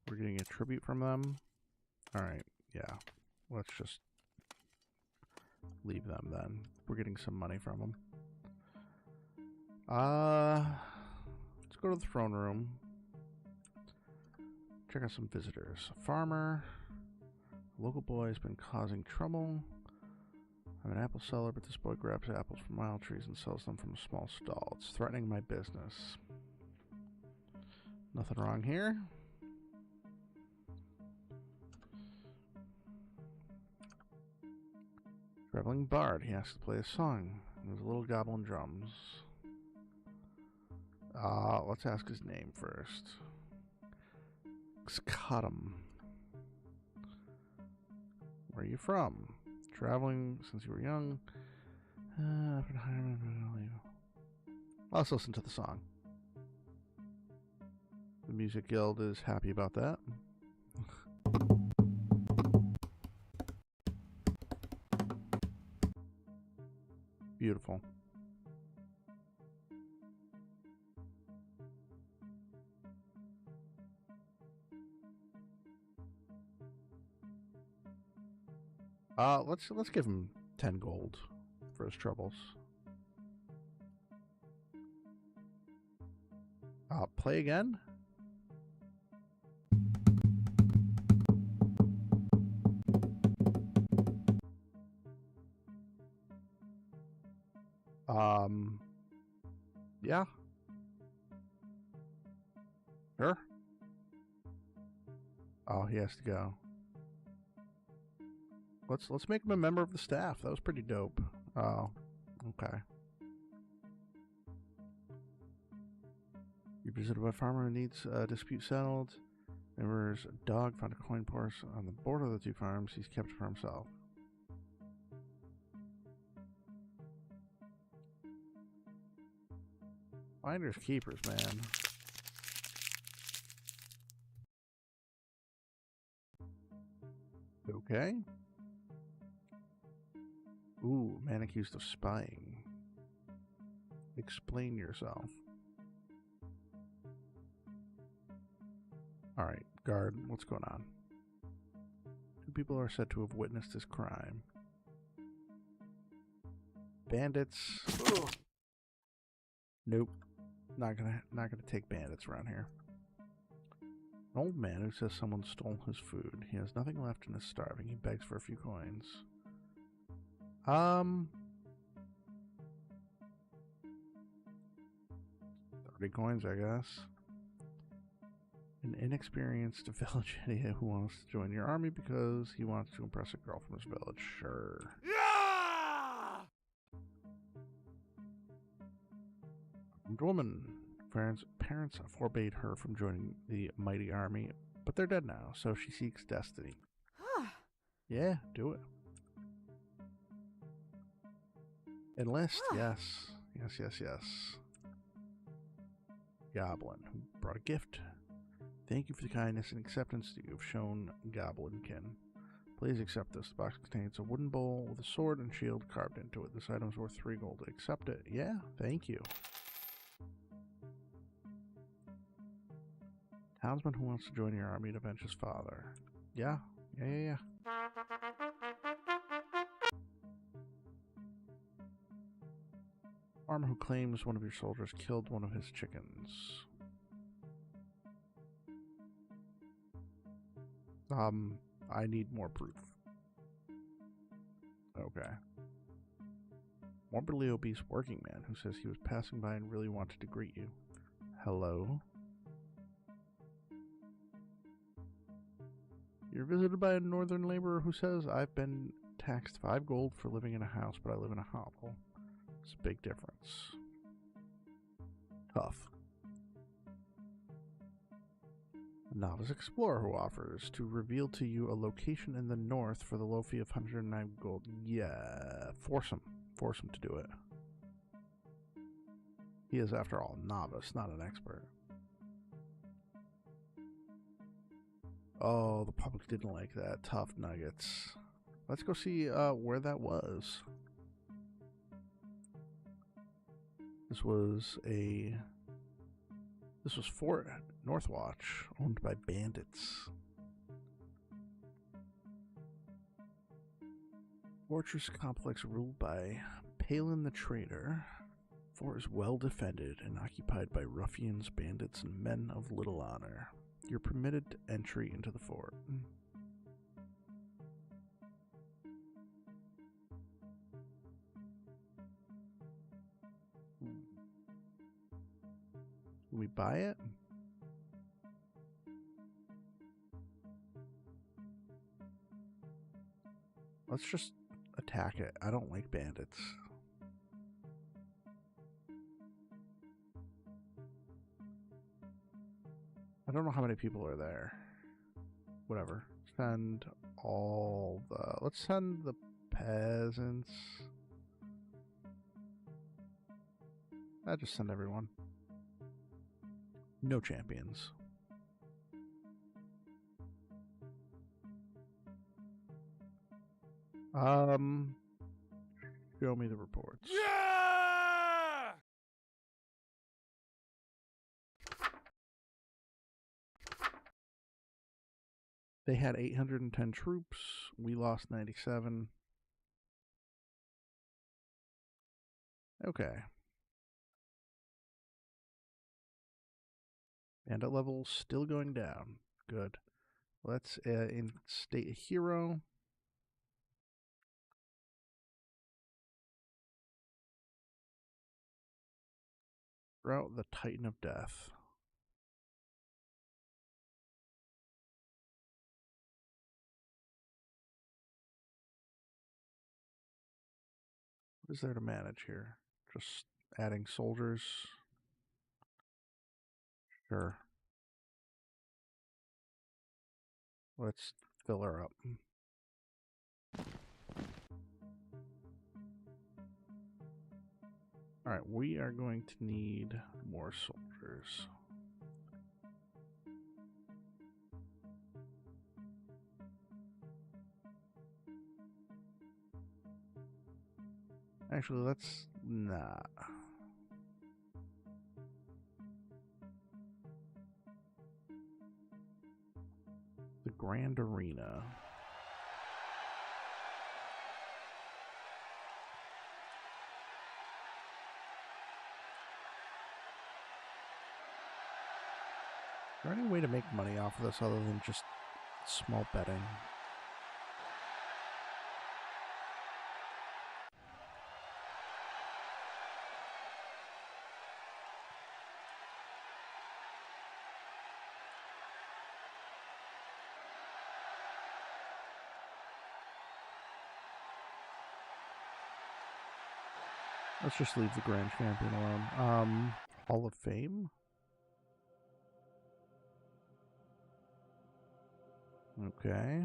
We're getting a tribute from them. Alright, yeah. Let's just leave them then. We're getting some money from them. Let's go to the throne room. Check out some visitors. A farmer, A local boy has been causing trouble. I'm an apple seller, but this boy grabs apples from wild trees and sells them from a small stall. It's threatening my business. Nothing wrong here. Traveling bard. He has to play a song. There's little goblin drums. Let's ask his name first. Xcotum. Where are you from? Traveling since you were young. Let's listen to the song. The Music Guild is happy about that. Beautiful. Let's give him 10 gold for his troubles. Play again? Yeah. Sure. Oh, he has to go. Let's make him a member of the staff. That was pretty dope. Oh, okay. You visited by a farmer who needs a dispute settled. Neighbor's dog found a coin purse on the border of the two farms. He's kept it for himself. Finders keepers, man. Okay. Ooh, man accused of spying. Explain yourself. Alright, guard, what's going on? 2 people are said to have witnessed this crime. Bandits. Ugh. Nope. Not gonna take bandits around here. An old man who says someone stole his food. He has nothing left and is starving. He begs for a few coins. 30 coins, I guess. An inexperienced village idiot who wants to join your army because he wants to impress a girl from his village. Sure. Yeah! Armed woman. Parents forbade her from joining the mighty army, but they're dead now, so she seeks destiny. Yeah, do it. Enlist, yes. Yes. Goblin, who brought a gift. Thank you for the kindness and acceptance that you have shown, Goblinkin. Please accept this. The box contains a wooden bowl with a sword and shield carved into it. This item is worth 3 gold. Accept it. Yeah, thank you. Townsman who wants to join your army to avenge his father. Yeah. Farmer who claims one of your soldiers killed one of his chickens. I need more proof. Okay. Morbidly obese working man who says he was passing by and really wanted to greet you. Hello? You're visited by a northern laborer who says, I've been taxed 5 gold for living in a house, but I live in a hovel. It's a big difference. Tough. A novice explorer who offers to reveal to you a location in the north for the low fee of 109 gold. Yeah, force him. Force him to do it. He is, after all, a novice, not an expert. Oh, the public didn't like that. Tough nuggets. Let's go see where that was. This was Fort Northwatch, owned by bandits. Fortress complex ruled by Palin the Trader. Fort is well defended and occupied by ruffians, bandits, and men of little honor. You're permitted entry into the fort. we buy it? Let's just attack it. I don't like bandits. I don't know how many people are there. Whatever. Send all the... Let's send the peasants. I just send everyone. No champions. Show me the reports. Yeah! They had 810 troops. We lost 97. Okay. Bandit level still going down. Good. Let's instate a hero. Route the Titan of Death. What is there to manage here? Just adding soldiers. Sure. Let's fill her up. Alright, we are going to need more soldiers. Actually, let's... Nah. The Grand Arena. Is there any way to make money off of this other than just small betting? Let's just leave the Grand Champion alone. Hall of Fame? Okay.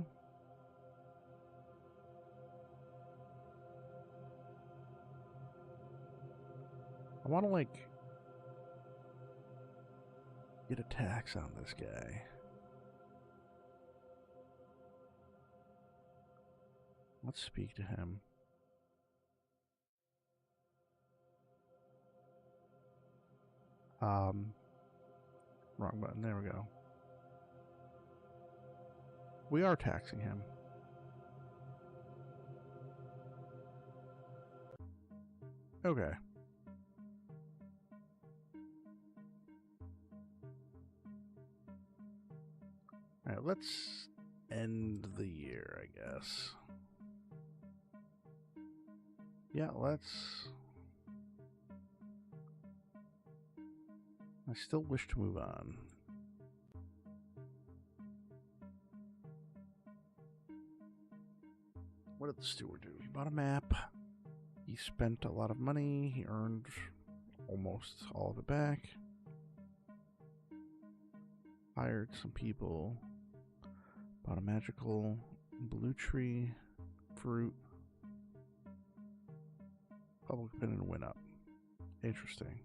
I want to, like, get a tax on this guy. Let's speak to him. Wrong button. There we go. We are taxing him. Okay. Alright, let's end the year, I guess. Yeah, let's... I still wish to move on. What did the steward do? He bought a map. He spent a lot of money. He earned almost all of it back. Hired some people. Bought a magical blue tree fruit. Public opinion went up. Interesting.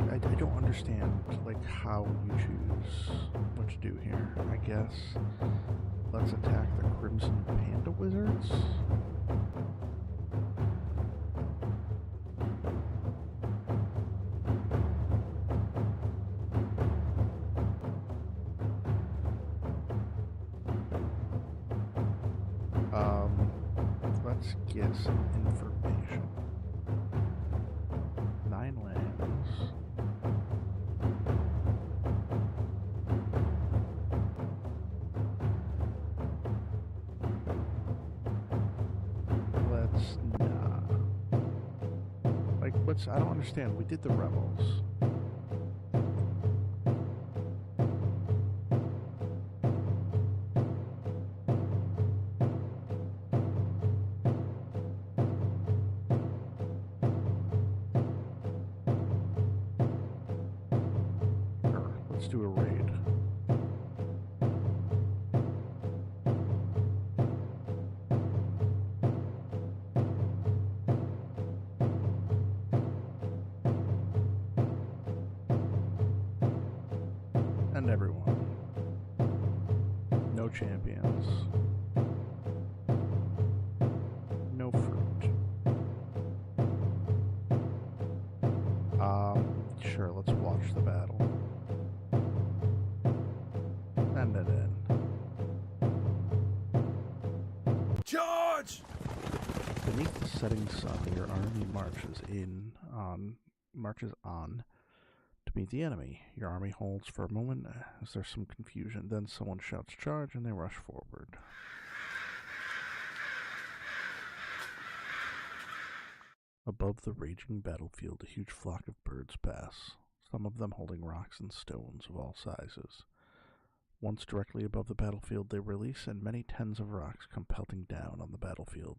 I don't understand, like, how you choose what to do here. I guess Let's attack the Crimson Panda Wizards. Let's get some information. 9 lands. Let's not. Like, I don't understand. We did the Rebels. Let's do a raid. And everyone. No champions. No fruit. Sure, let's watch the battle. Send it in. Charge! Beneath the setting sun, your army marches on to meet the enemy. Your army holds for a moment as there's some confusion. Then someone shouts charge and they rush forward. Above the raging battlefield, a huge flock of birds pass, some of them holding rocks and stones of all sizes. Once directly above the battlefield, they release, and many tens of rocks come pelting down on the battlefield,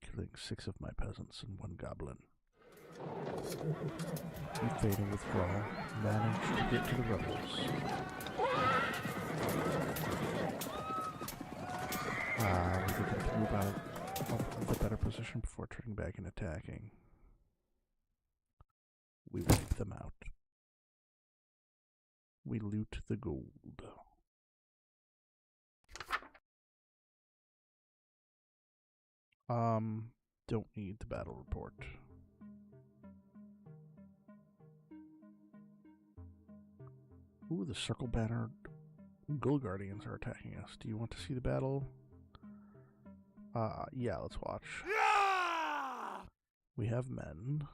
killing 6 of my peasants and 1 goblin. You fade and withdraw, manage to get to the rebels. We get them to move out of the better position before turning back and attacking. We wipe them out. We loot the gold. Don't need the battle report. Ooh, the circle bannered Gold Guardians are attacking us. Do you want to see the battle? Yeah, let's watch. Yeah! We have men.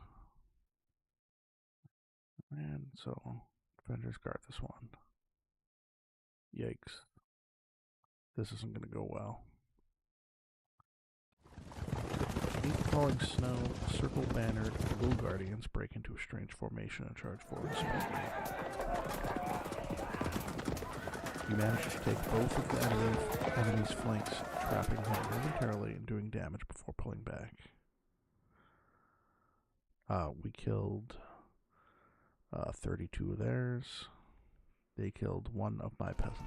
And so, defenders guard this one. Yikes. This isn't going to go well. Beneath falling snow, circle bannered Gold Guardians break into a strange formation and charge forward swiftly. You manage to take both of the enemy's flanks, trapping him momentarily and doing damage before pulling back. We killed 32 of theirs. They killed 1 of my peasants.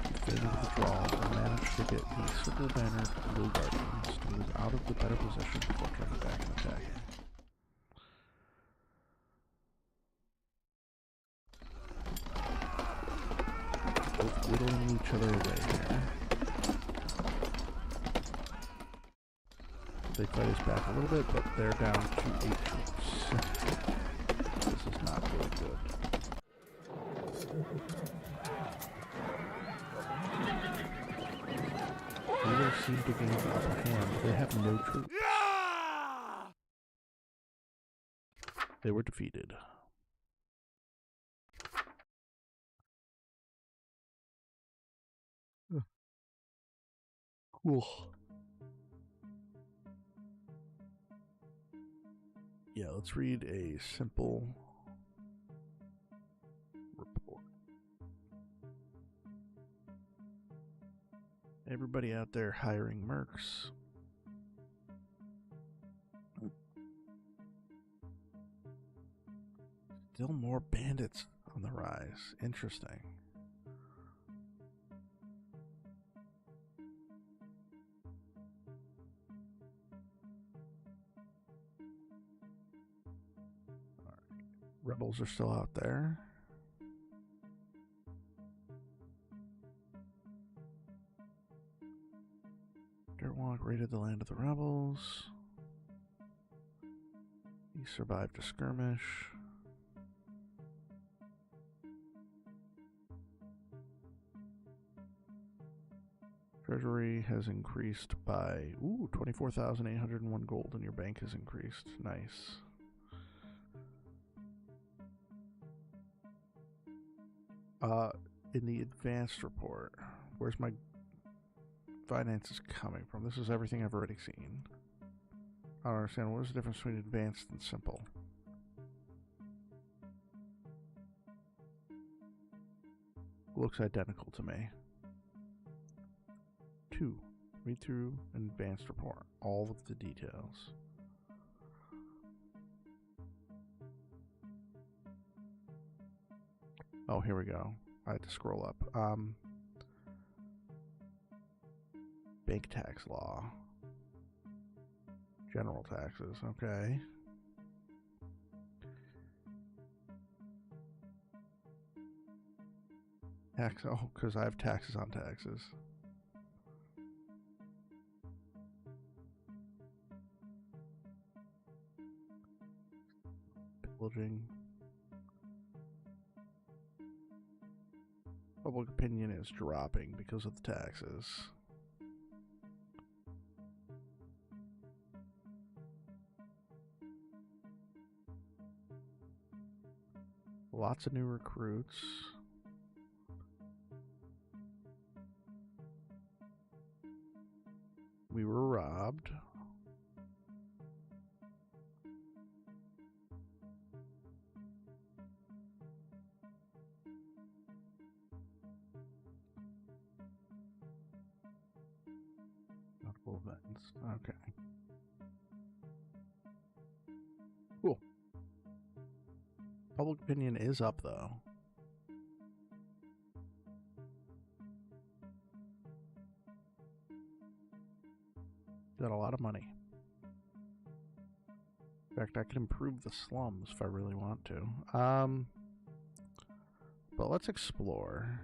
You faded withdrawal and managed to get the circle bannered Blue Guardians to move out of the better position before turning back and attacking. Both whittling each other away here. They fight us back a little bit, but they're down to 8 troops. This is not really good. They seem to gain the upper hand. They have no troops. Yeah! They were defeated. Cool. Yeah, let's read a simple report. Everybody out there hiring mercs. Still more bandits on the rise. Interesting. Rebels are still out there. Dirtwalk raided the land of the rebels. He survived a skirmish. Treasury has increased by 24,801 gold, and your bank has increased. Nice. In the advanced report, where's my finances coming from? This is everything I've already seen. I don't understand. What is the difference between advanced and simple? Looks identical to me. 2. Read through an advanced report. All of the details. Oh, here we go. I had to scroll up. Bank tax law. General taxes. Okay. Tax. Oh, because I have taxes on taxes. Pillaging. Public opinion is dropping because of the taxes. Lots of new recruits. We were robbed. Notable events. Okay. Cool. Public opinion is up, though. Got a lot of money. In fact, I could improve the slums if I really want to. But let's explore.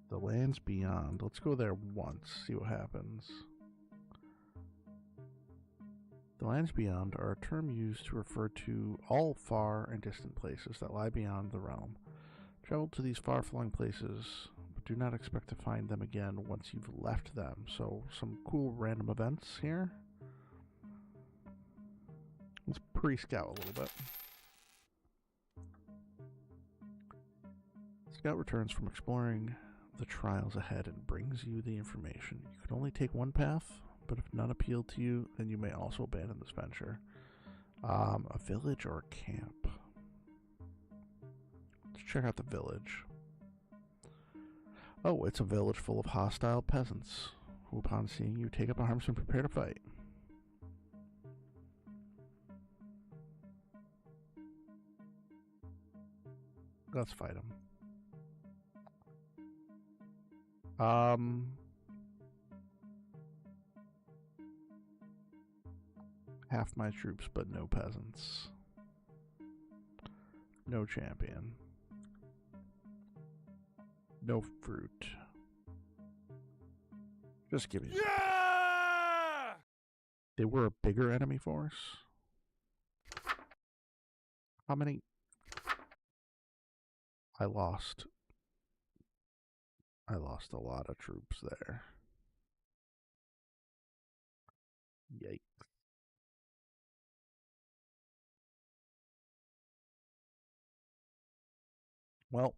The lands beyond. Let's go there once, see what happens. The lands beyond are a term used to refer to all far and distant places that lie beyond the realm. Travel to these far-flung places, but do not expect to find them again once you've left them. So, some cool random events here. Let's pre-scout a little bit. Scout returns from exploring the trials ahead and brings you the information. You can only take one path, but if none appeal to you, then you may also abandon this venture. A village or a camp? Let's check out the village. Oh, it's a village full of hostile peasants, who upon seeing you take up arms and prepare to fight. Let's fight them. Half my troops, but no peasants. No champion. No fruit. Just give me. Yeah! They were a bigger enemy force. How many? I lost a lot of troops there. Yikes. Well,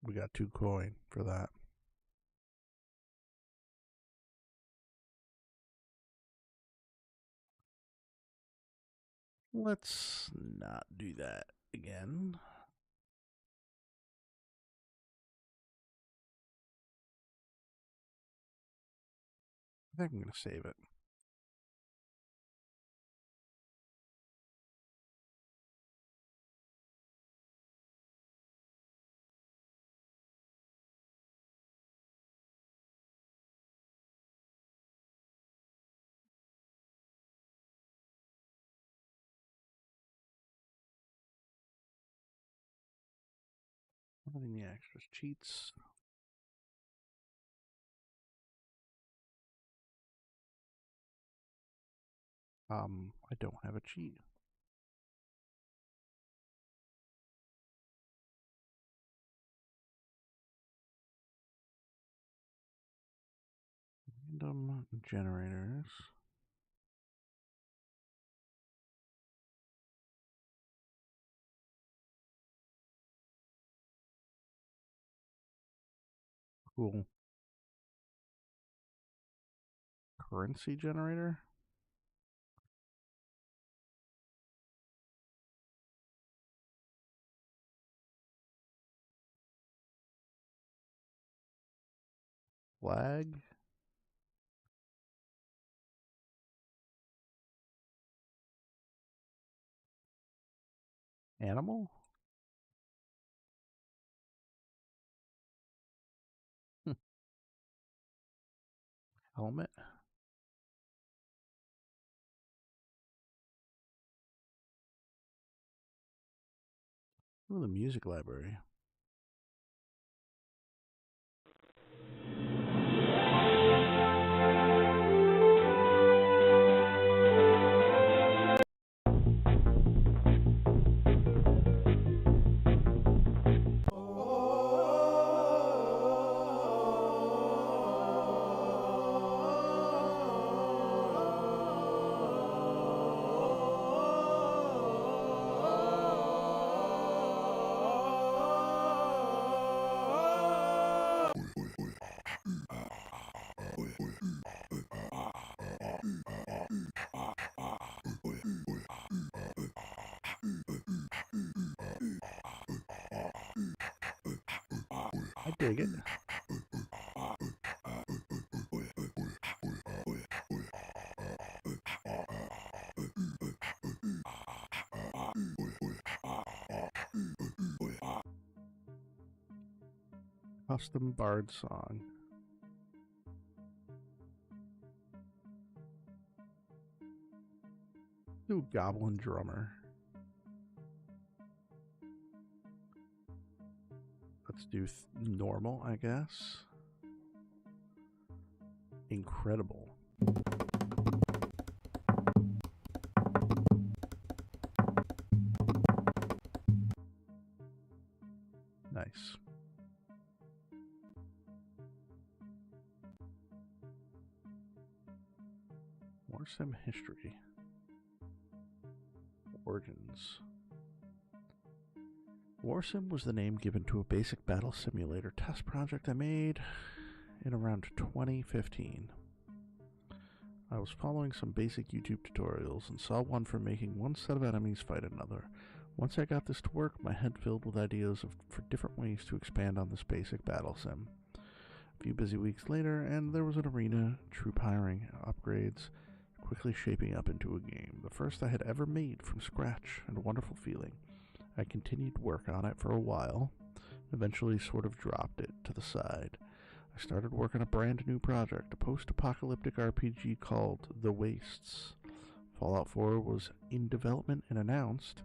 we got 2 coin for that. Let's not do that again. I think I'm going to save it. Adding the extras. Cheats. I don't have a cheat. Random generators. Cool. Currency generator. Flag. Animal. Helmet. Oh, the music library. I dig it. Custom Bard song. Do Goblin Drummer. Let's do normal, I guess. Incredible. Nice. WARSIM history. Origins. WARSIM was the name given to a basic battle simulator test project I made in around 2015. I was following some basic YouTube tutorials and saw one for making one set of enemies fight another. Once I got this to work, my head filled with ideas for different ways to expand on this basic battle sim. A few busy weeks later, and there was an arena, troop hiring, upgrades, quickly shaping up into a game, the first I had ever made from scratch, and a wonderful feeling. I continued work on it for a while, eventually sort of dropped it to the side. I started work on a brand new project, a post-apocalyptic RPG called The Wastes. Fallout 4 was in development and announced,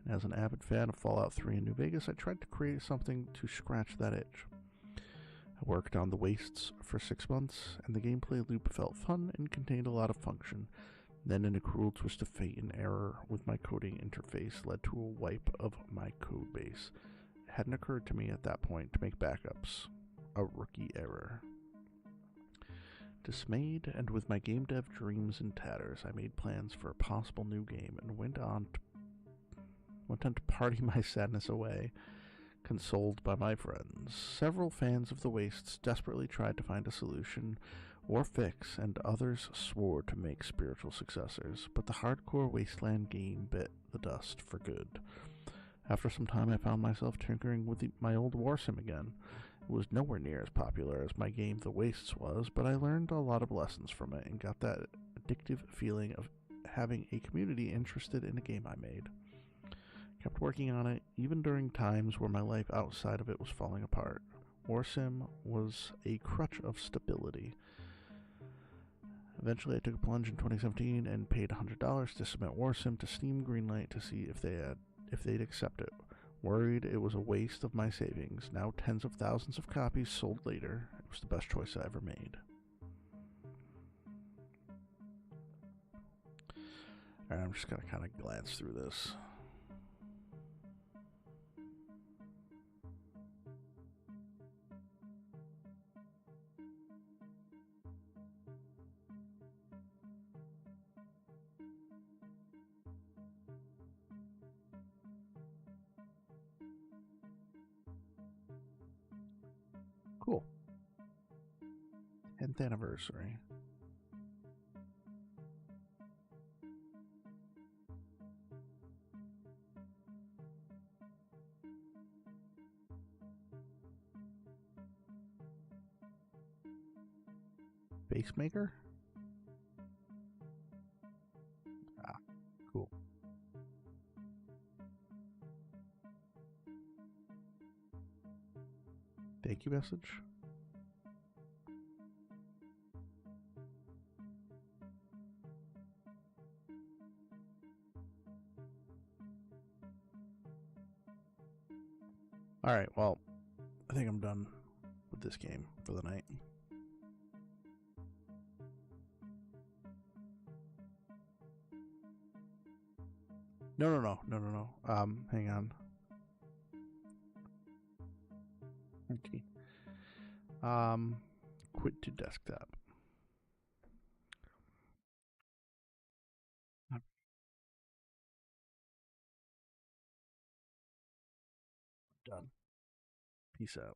and as an avid fan of Fallout 3 in New Vegas, I tried to create something to scratch that itch. I worked on The Wastes for 6 months, and the gameplay loop felt fun and contained a lot of function. Then, in a cruel twist of fate, an error with my coding interface led to a wipe of my code base. It hadn't occurred to me at that point to make backups. A rookie error. Dismayed, and with my game dev dreams in tatters, I made plans for a possible new game and went on to party my sadness away, consoled by my friends. Several fans of The Wastes desperately tried to find a solution or fix, and others swore to make spiritual successors, but the hardcore Wasteland game bit the dust for good. After some time, I found myself tinkering with my old WARSIM again. It was nowhere near as popular as my game The Wastes was, but I learned a lot of lessons from it and got that addictive feeling of having a community interested in a game I made. Kept working on it, even during times where my life outside of it was falling apart. WARSIM was a crutch of stability. Eventually, I took a plunge in 2017 and paid $100 to submit WARSIM to Steam Greenlight to see if they'd accept it. Worried it was a waste of my savings. Now tens of thousands of copies sold later. It was the best choice I ever made. Alright, I'm just gonna kind of glance through this. Cool. 10th anniversary. Basemaker? Ah, cool. Thank you message. Alright, well, I think I'm done with this game for the night. No. Hang on. Okay. Quit to desktop. Done. Peace out.